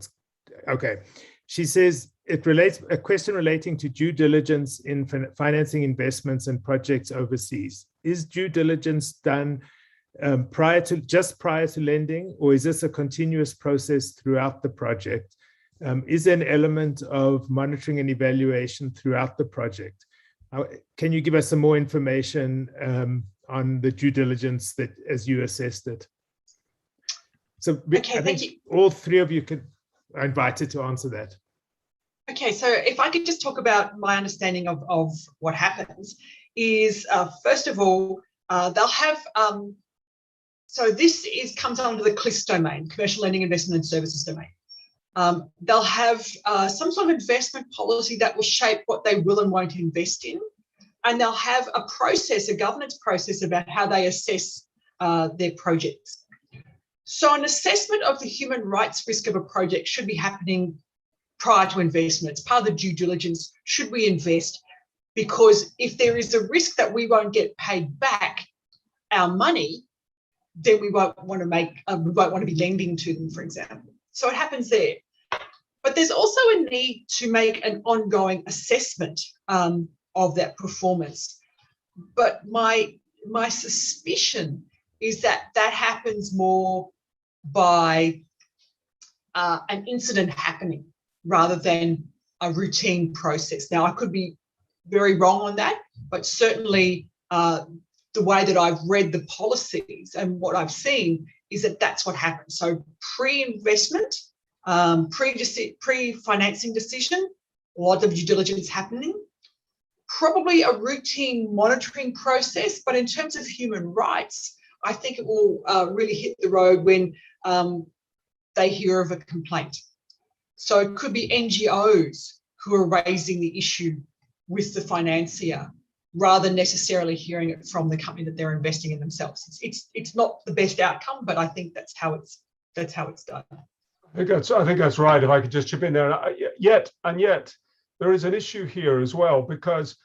okay. She says, it relates, a question relating to due diligence in financing investments and projects overseas. Is due diligence done just prior to lending, or is this a continuous process throughout the project? Is there an element of monitoring and evaluation throughout the project? Can you give us some more information on the due diligence that, as you assessed it? So okay, I think all three of you are invited to answer that. Okay, so if I could just talk about my understanding of what happens is, first of all, they'll have, so this comes under the CLIS domain, Commercial Lending, Investment and Services domain. They'll have some sort of investment policy that will shape what they will and won't invest in. And they'll have a process, a governance process about how they assess their projects. So an assessment of the human rights risk of a project should be happening prior to investment. It's part of the due diligence. Should we invest? Because if there is a risk that we won't get paid back our money, then we won't want to be lending to them, for example. So it happens there. But there's also a need to make an ongoing assessment of that performance. But my suspicion is that that happens more by an incident happening rather than a routine process. Now, I could be very wrong on that, but certainly the way that I've read the policies and what I've seen is that that's what happens. So pre-investment, pre-financing decision, a lot of due diligence happening, probably a routine monitoring process, but in terms of human rights, I think it will really hit the road when they hear of a complaint. So it could be NGOs who are raising the issue with the financier rather than necessarily hearing it from the company that they're investing in themselves. It's not the best outcome, but I think that's how it's done. I think that's right. If I could just chip in there, yet there is an issue here as well, because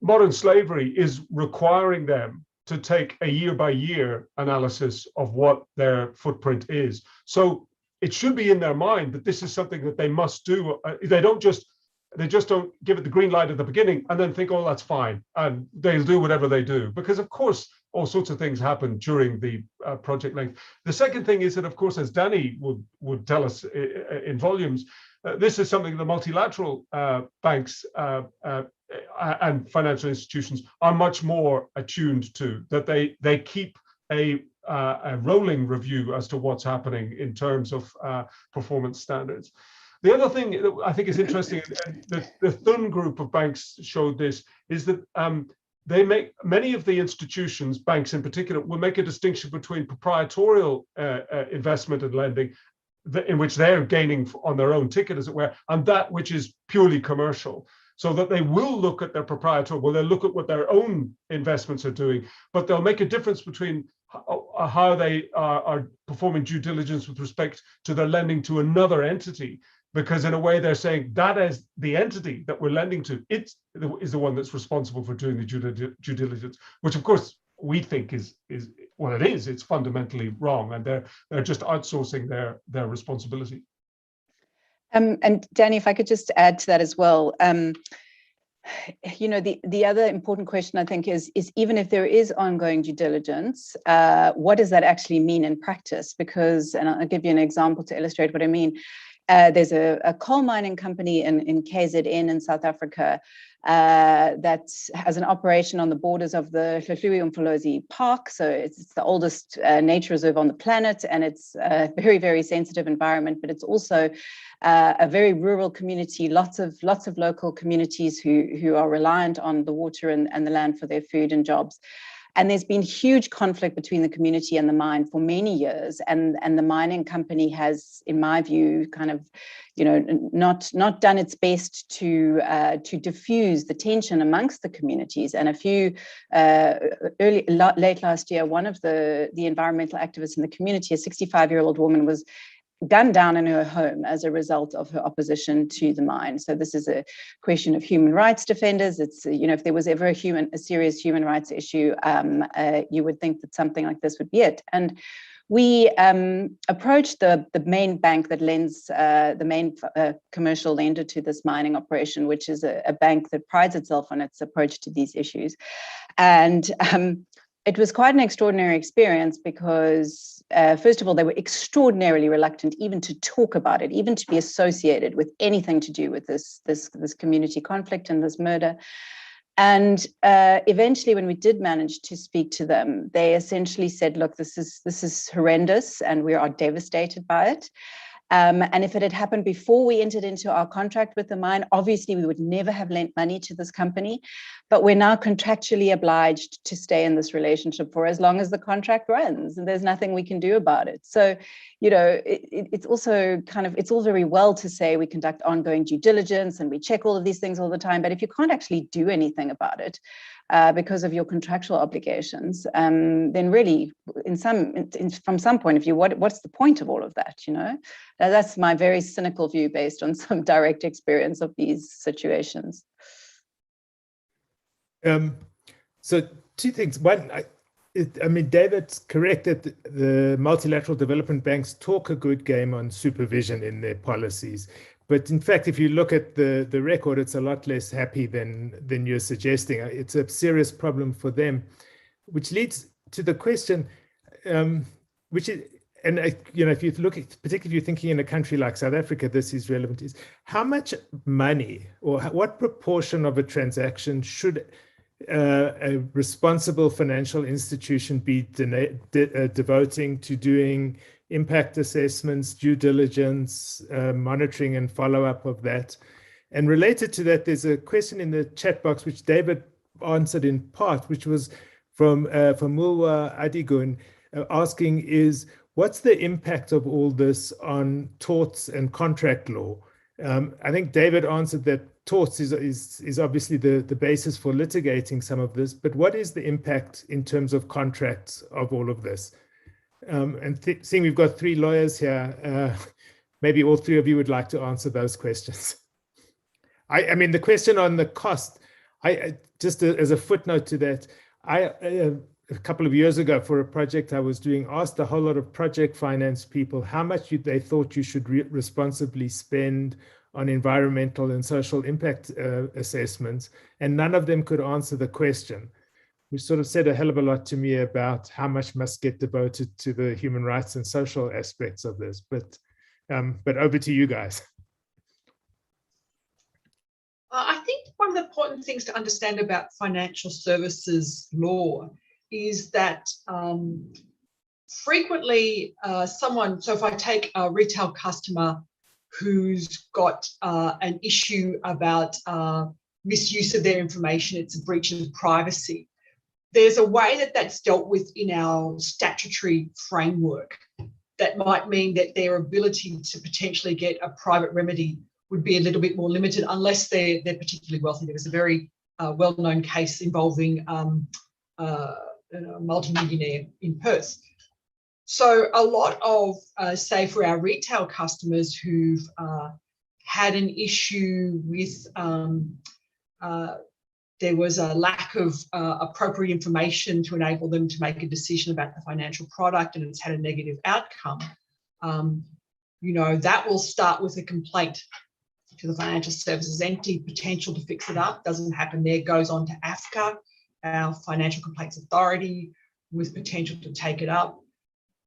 modern slavery is requiring them to take a year-by-year analysis of what their footprint is. So it should be in their mind that this is something that they must do. They just don't give it the green light at the beginning and then think, oh, that's fine, and they'll do whatever they do. Because of course all sorts of things happen during the project length. The second thing is that, of course, as Danny would tell us in volumes, this is something the multilateral banks and financial institutions are much more attuned to, that they keep a rolling review as to what's happening in terms of performance standards. The other thing that I think is interesting, and the Thun group of banks showed this, is that they make, many of the institutions, banks in particular, will make a distinction between proprietorial investment and lending, in which they're gaining on their own ticket, as it were, and that which is purely commercial. So that they will look at their proprietary, well, they'll look at what their own investments are doing, but they'll make a difference between how they are performing due diligence with respect to their lending to another entity, because in a way they're saying that as the entity that we're lending to, it is the one that's responsible for doing the due diligence, which of course we think is well, it is, it's fundamentally wrong, and they're just outsourcing their responsibility. And Danny, if I could just add to that as well, you know, the other important question I think is even if there is ongoing due diligence, what does that actually mean in practice? Because, and I'll give you an example to illustrate what I mean. There's a coal mining company in KZN in South Africa that has an operation on the borders of the Hluhluwe-Umfolozi Park. So it's the oldest nature reserve on the planet, and it's a very, very sensitive environment, but it's also a very rural community, lots of local communities who are reliant on the water and the land for their food and jobs. And there's been huge conflict between the community and the mine for many years. And the mining company has, in my view, kind of, you know, not done its best to diffuse the tension amongst the communities. And a few late last year, one of the environmental activists in the community, a 65-year-old woman, was gunned down in her home as a result of her opposition to the mine. So this is a question of human rights defenders. It's, you know, if there was ever a serious human rights issue, you would think that something like this would be it. And we approached the main bank that lends, the main commercial lender to this mining operation, which is a bank that prides itself on its approach to these issues. And it was quite an extraordinary experience because, first of all, they were extraordinarily reluctant even to talk about it, even to be associated with anything to do with this community conflict and this murder. And eventually, when we did manage to speak to them, they essentially said, look, this is horrendous and we are devastated by it. And if it had happened before we entered into our contract with the mine, obviously we would never have lent money to this company, but we're now contractually obliged to stay in this relationship for as long as the contract runs, and there's nothing we can do about it. So, you know, it's also kind of, it's all very well to say we conduct ongoing due diligence and we check all of these things all the time, but if you can't actually do anything about it, because of your contractual obligations, then really, from some point of view, what's the point of all of that? You know, that's my very cynical view based on some direct experience of these situations. So two things. One, I mean, David's correct that the multilateral development banks talk a good game on supervision in their policies. But in fact, if you look at the record, it's a lot less happy than you're suggesting. It's a serious problem for them, which leads to the question, which is, and you know, if you look at, particularly if you're thinking in a country like South Africa, this is relevant, is how much money or what proportion of a transaction should a responsible financial institution be devoting to doing impact assessments, due diligence, monitoring and follow-up of that. And related to that, there's a question in the chat box, which David answered in part, which was from Mulwa Adigun, asking is, what's the impact of all this on torts and contract law? I think David answered that torts is obviously the basis for litigating some of this, but what is the impact in terms of contracts of all of this? And seeing we've got three lawyers here, maybe all three of you would like to answer those questions. I mean, the question on the cost, just as a footnote to that, a couple of years ago for a project I was doing, asked a whole lot of project finance people how much they thought you should responsibly spend on environmental and social impact assessments, and none of them could answer the question. which sort of said a hell of a lot to me about how much must get devoted to the human rights and social aspects of this. But over to you guys. I think one of the important things to understand about financial services law is that frequently so if I take a retail customer who's got an issue about misuse of their information, it's a breach of privacy, there's a way that that's dealt with in our statutory framework that might mean that their ability to potentially get a private remedy would be a little bit more limited unless they're particularly wealthy. There was a very well-known case involving a multi-millionaire in Perth. So a lot of, say, for our retail customers who've had an issue with there was a lack of appropriate information to enable them to make a decision about the financial product and it's had a negative outcome, that will start with a complaint to the financial services entity, potential to fix it up, doesn't happen there, goes on to AFCA, our Financial Complaints Authority, with potential to take it up.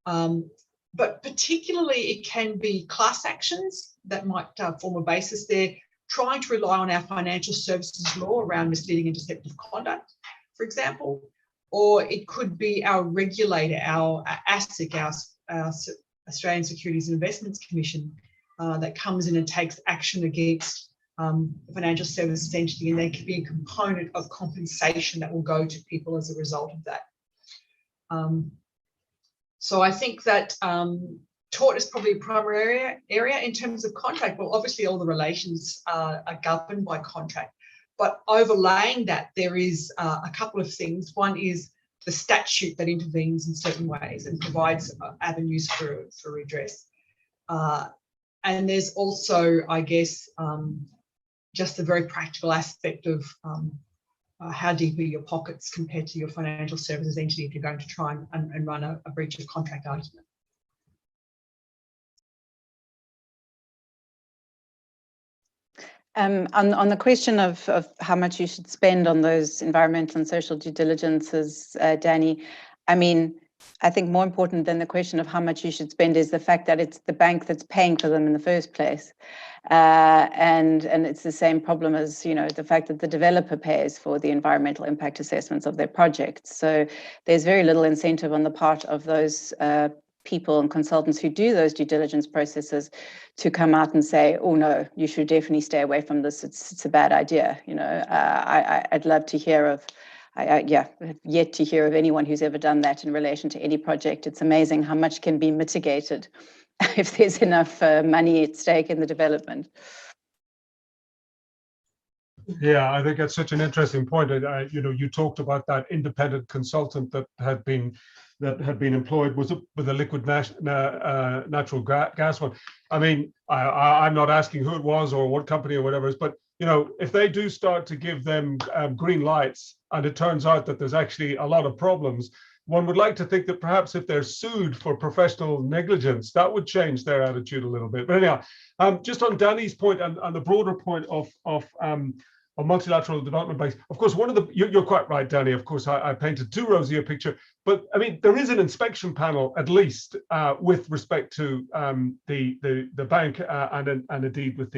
But particularly it can be class actions that might form a basis there, trying to rely on our financial services law around misleading and deceptive conduct, for example, or it could be our regulator, our ASIC, our Australian Securities and Investments Commission, that comes in and takes action against the financial services entity, and there could be a component of compensation that will go to people as a result of that. So I think that tort is probably a primary area in terms of contract. Well, obviously all the relations are governed by contract, but overlaying that there is a couple of things. One is the statute that intervenes in certain ways and provides avenues for redress. And there's also, I guess, just the very practical aspect of how deep are your pockets compared to your financial services entity if you're going to try and run a breach of contract argument. On the question of how much you should spend on those environmental and social due diligences, Danny, I mean, I think more important than the question of how much you should spend is the fact that it's the bank that's paying for them in the first place. And it's the same problem as, the fact that the developer pays for the environmental impact assessments of their projects. So there's very little incentive on the part of those people and consultants who do those due diligence processes to come out and say, oh no, you should definitely stay away from this. It's a bad idea. I'd love to hear of, I've yet to hear of anyone who's ever done that in relation to any project. It's amazing how much can be mitigated if there's enough money at stake in the development. Yeah, I think that's such an interesting point. You talked about that independent consultant that had been employed with a liquid natural gas one. I mean, I'm not asking who it was or what company or whatever, but if they do start to give them green lights and it turns out that there's actually a lot of problems, one would like to think that perhaps if they're sued for professional negligence, that would change their attitude a little bit. But anyhow, just on Danny's point and the broader point of multilateral development banks, of course, you're quite right, Danny. Of course, I painted too rosy a picture, but I mean, there is an inspection panel, at least, with respect to the bank and indeed with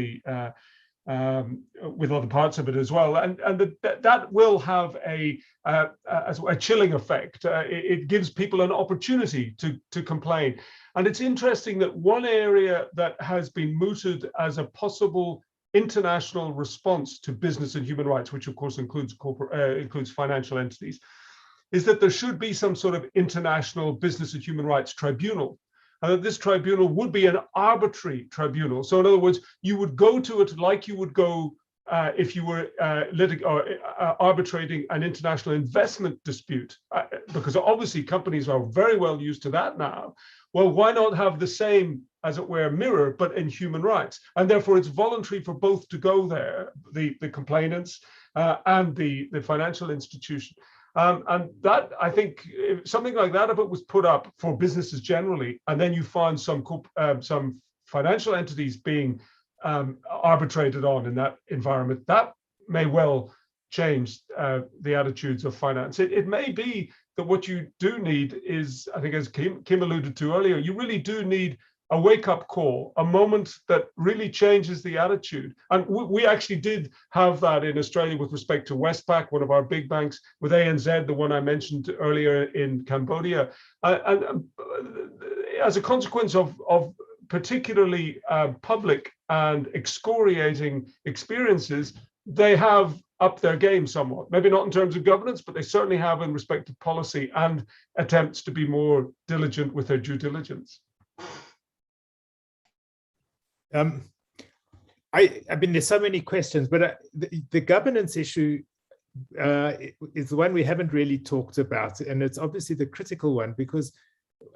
with other parts of it as well, and that will have a chilling effect. It gives people an opportunity to complain, and it's interesting that one area that has been mooted as a possible international response to business and human rights, which of course includes financial entities, is that there should be some sort of international business and human rights tribunal. And that this tribunal would be an arbitrary tribunal. So in other words, you would go to it like you would go if you were arbitrating an international investment dispute, because obviously companies are very well used to that now. Well, why not have the same, as it were, mirror, but in human rights? And therefore it's voluntary for both to go there, the complainants and the financial institution. And that, I think, something like that, if it was put up for businesses generally, and then you find some financial entities being arbitrated on in that environment, that may well changed the attitudes of finance. It may be that what you do need is, I think as Kim alluded to earlier, you really do need a wake-up call, a moment that really changes the attitude. And we actually did have that in Australia with respect to Westpac, one of our big banks, with ANZ, the one I mentioned earlier in Cambodia. And as a consequence of particularly public and excoriating experiences, they have upped their game somewhat. Maybe not in terms of governance, but they certainly have in respect to policy and attempts to be more diligent with their due diligence. I mean, there's so many questions, but the governance issue is the one we haven't really talked about. And it's obviously the critical one because,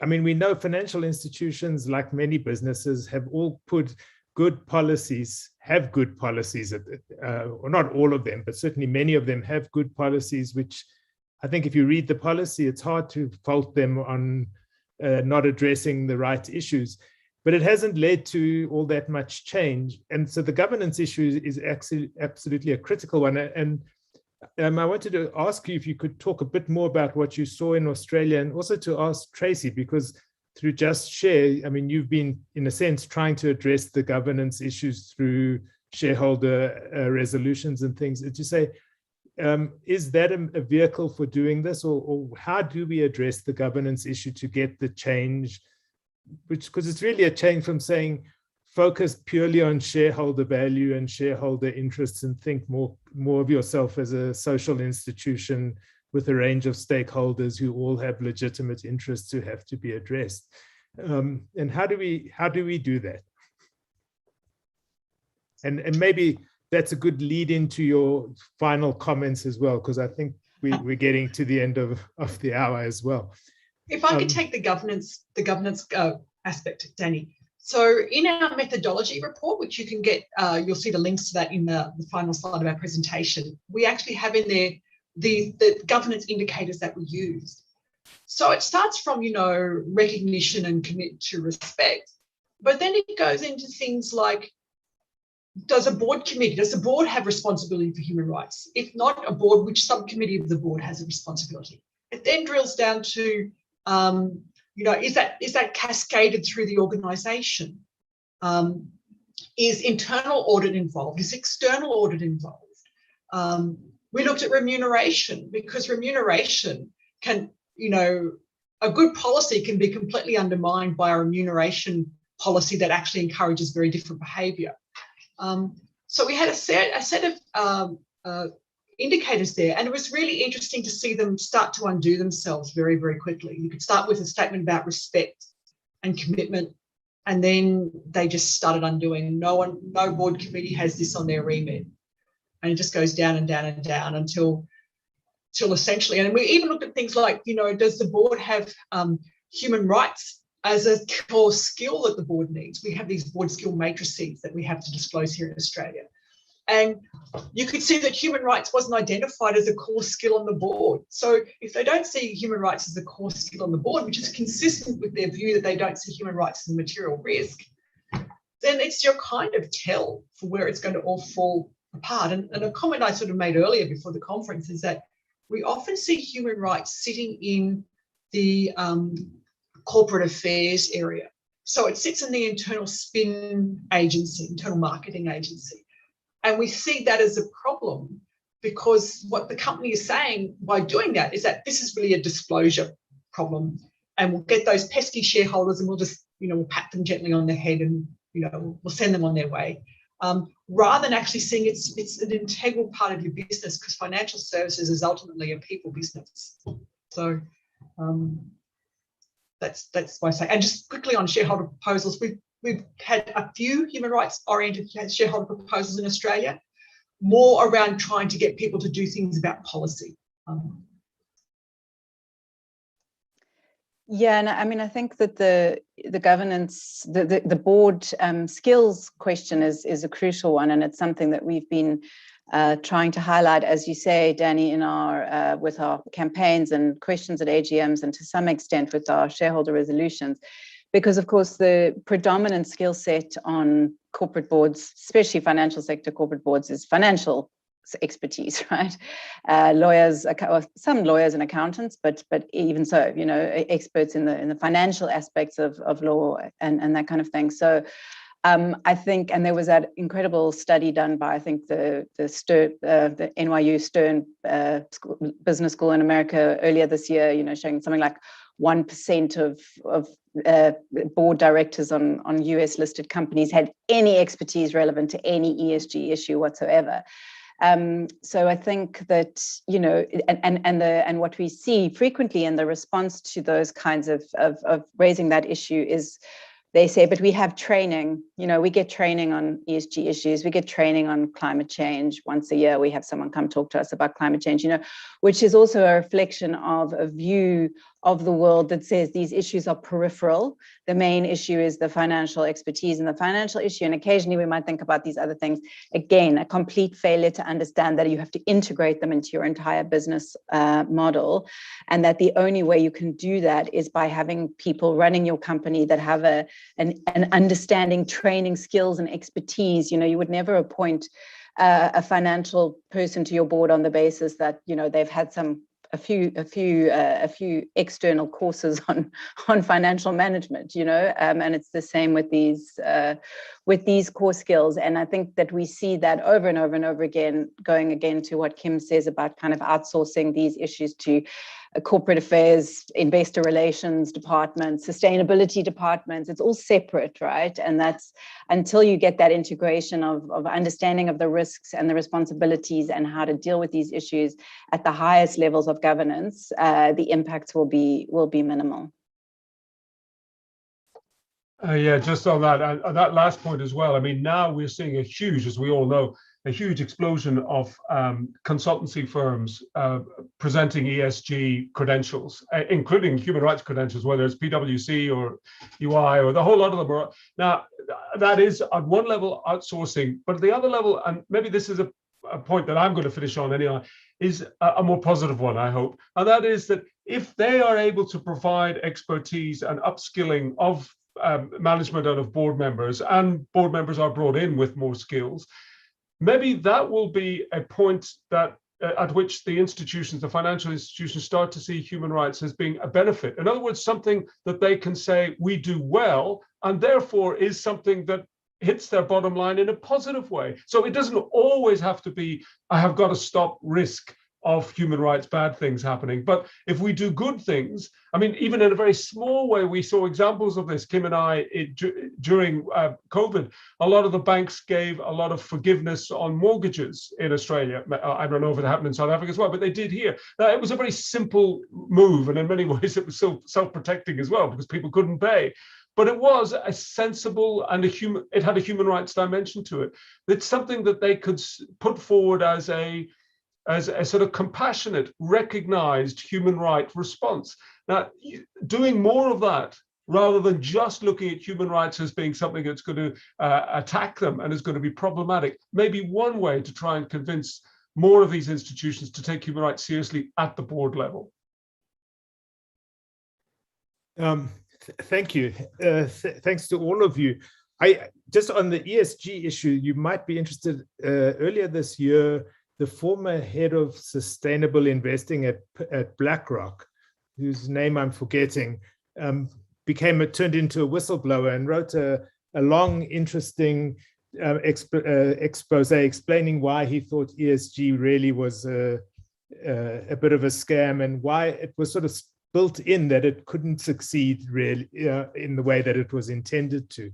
I mean, we know financial institutions, like many businesses, have all put good policies, or not all of them, but certainly many of them have good policies, which I think if you read the policy, it's hard to fault them on not addressing the right issues. But it hasn't led to all that much change. And so the governance issue is actually absolutely a critical one. And I wanted to ask you if you could talk a bit more about what you saw in Australia, and also to ask Tracy, because through Just Share, I mean, you've been, in a sense, trying to address the governance issues through shareholder resolutions and things. Did you say, is that a vehicle for doing this, or how do we address the governance issue to get the change? Because it's really a change from saying focus purely on shareholder value and shareholder interests and think more of yourself as a social institution with a range of stakeholders who all have legitimate interests who have to be addressed. And how do we do that? And maybe that's a good lead into your final comments as well, because I think we're getting to the end of the hour as well. If I could take the governance aspect, Danny. So in our methodology report, which you can get, you'll see the links to that in the final slide of our presentation. We actually have in there the governance indicators that we use. So it starts from, recognition and commit to respect, but then it goes into things like, does the board have responsibility for human rights? If not a board, which subcommittee of the board has a responsibility? It then drills down to, is that cascaded through the organisation? Is internal audit involved? Is external audit involved? We looked at remuneration, because remuneration can, a good policy can be completely undermined by a remuneration policy that actually encourages very different behaviour. So we had a set of indicators there, and it was really interesting to see them start to undo themselves very, very quickly. You could start with a statement about respect and commitment, and then they just started undoing. No board committee has this on their remit, and it just goes down and down and down until essentially. And we even looked at things like, does the board have human rights as a core skill that the board needs? We have these board skill matrices that we have to disclose here in Australia. And you could see that human rights wasn't identified as a core skill on the board. So if they don't see human rights as a core skill on the board, which is consistent with their view that they don't see human rights as a material risk, then it's your kind of tell for where it's going to all fall apart. And a comment I sort of made earlier before the conference is that we often see human rights sitting in the corporate affairs area. So it sits in the internal spin agency, internal marketing agency. And we see that as a problem, because what the company is saying by doing that is that this is really a disclosure problem, and we'll get those pesky shareholders and we'll just, we'll pat them gently on the head and, we'll send them on their way. Rather than actually seeing it's an integral part of your business, because financial services is ultimately a people business. So that's why I say. And just quickly on shareholder proposals, we've had a few human rights oriented shareholder proposals in Australia, more around trying to get people to do things about policy. Yeah, and I mean, I think that the governance, the board skills question is a crucial one, and it's something that we've been trying to highlight, as you say, Danny, in our with our campaigns and questions at AGMs, and to some extent with our shareholder resolutions, because of course the predominant skill set on corporate boards, especially financial sector corporate boards, is financial expertise, right? Lawyers, some lawyers and accountants, but even so, you know, experts in the financial aspects of law and that kind of thing. So I think, and there was that incredible study done by, I think, the NYU Stern Business School in America earlier this year, you know, showing something like 1% of board directors on US listed companies had any expertise relevant to any ESG issue whatsoever. So I think that, you know, and what we see frequently in the response to those kinds of raising that issue is, they say, but we have training, you know, we get training on ESG issues, we get training on climate change. Once a year, we have someone come talk to us about climate change, you know, which is also a reflection of a view of the world that says these issues are peripheral. The main issue is the financial expertise and the financial issue. And occasionally we might think about these other things. Again, a complete failure to understand that you have to integrate them into your entire business model. And that the only way you can do that is by having people running your company that have an understanding, training, skills, and expertise. You know, you would never appoint a financial person to your board on the basis that, you know, they've had a few external courses on financial management, you know, and it's the same with these core skills. And I think that we see that over and over and over again, going again to what Kim says about kind of outsourcing these issues to corporate affairs, investor relations departments, sustainability departments. It's all separate, right? And that's until you get that integration of understanding of the risks and the responsibilities and how to deal with these issues at the highest levels of governance, the impacts will be minimal. Yeah, just on that last point as well. I mean, now we're seeing a huge, as we all know, a huge explosion of consultancy firms presenting ESG credentials, including human rights credentials, whether it's PwC or UI or the whole lot of them. Now, that is at one level outsourcing, but at the other level, and maybe this is a point that I'm going to finish on anyway, is a more positive one, I hope. And that is that if they are able to provide expertise and upskilling of management and of board members, and board members are brought in with more skills, maybe that will be a point that at which the institutions, the financial institutions, start to see human rights as being a benefit. In other words, something that they can say we do well, and therefore is something that hits their bottom line in a positive way. So it doesn't always have to be, I have got to stop risk of human rights, bad things happening. But if we do good things, I mean, even in a very small way, we saw examples of this, Kim and I, during COVID. A lot of the banks gave a lot of forgiveness on mortgages in Australia. I don't know if it happened in South Africa as well, but they did here. Now, it was a very simple move, and in many ways it was so self-protecting as well, because people couldn't pay. But it was a sensible and it had a human rights dimension to it. It's something that they could put forward as a sort of compassionate, recognized human right response. Now, doing more of that, rather than just looking at human rights as being something that's going to attack them and is going to be problematic, may be one way to try and convince more of these institutions to take human rights seriously at the board level. Thank you. Thanks to all of you. Just on the ESG issue, you might be interested. Earlier this year, the former head of sustainable investing at BlackRock, whose name I'm forgetting, turned into a whistleblower and wrote a long, interesting expose explaining why he thought ESG really was a bit of a scam, and why it was sort of built in that it couldn't succeed really in the way that it was intended to.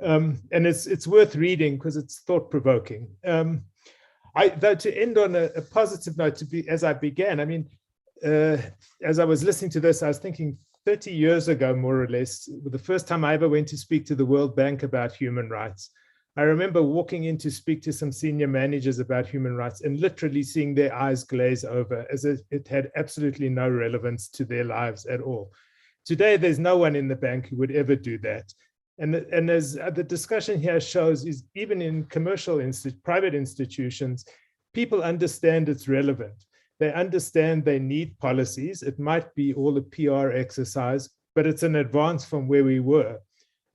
And it's worth reading because it's thought-provoking. Though, to end on a positive note, as I began, I mean, as I was listening to this, I was thinking 30 years ago, more or less, the first time I ever went to speak to the World Bank about human rights. I remember walking in to speak to some senior managers about human rights and literally seeing their eyes glaze over as if it had absolutely no relevance to their lives at all. Today, there's no one in the bank who would ever do that. And as the discussion here shows, is even in commercial, private institutions, people understand it's relevant. They understand they need policies. It might be all a PR exercise, but it's an advance from where we were.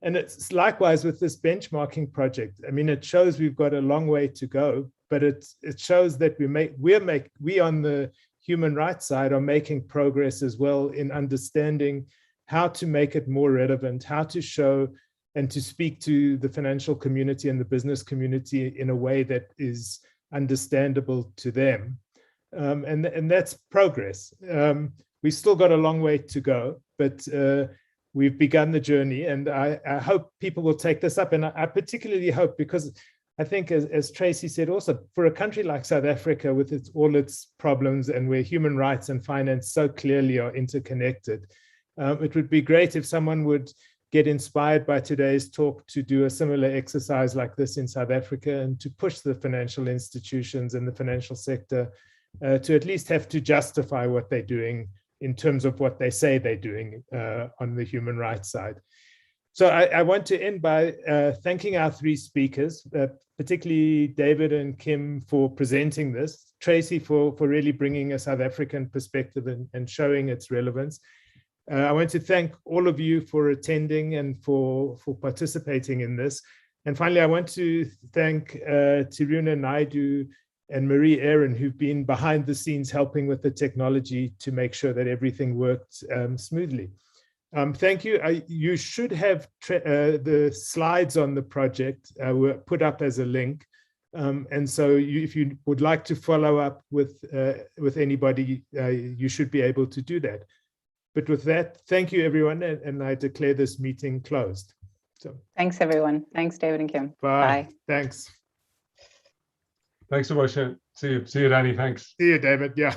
And it's likewise with this benchmarking project. I mean, it shows we've got a long way to go, but it shows that we on the human rights side are making progress as well in understanding how to make it more relevant, how to show and to speak to the financial community and the business community in a way that is understandable to them. And that's progress. We've still got a long way to go, but we've begun the journey, and I hope people will take this up. And I particularly hope, because I think, as Tracy said also, for a country like South Africa with all its problems and where human rights and finance so clearly are interconnected, it would be great if someone would get inspired by today's talk to do a similar exercise like this in South Africa, and to push the financial institutions and the financial sector to at least have to justify what they're doing in terms of what they say they're doing on the human rights side. So I want to end by thanking our three speakers, particularly David and Kim for presenting this, Tracy for really bringing a South African perspective and showing its relevance. I want to thank all of you for attending and for participating in this. And finally, I want to thank Tiruna Naidu and Marie Aaron, who've been behind the scenes helping with the technology to make sure that everything worked smoothly. Thank you. You should have the slides on the project were put up as a link. And so if you would like to follow up with anybody, you should be able to do that. But with that, thank you, everyone. And I declare this meeting closed. So Thanks, everyone. Thanks, David and Kim. Bye. Thanks. Thanks so much. See you, Danny. Thanks. See you, David. Yeah.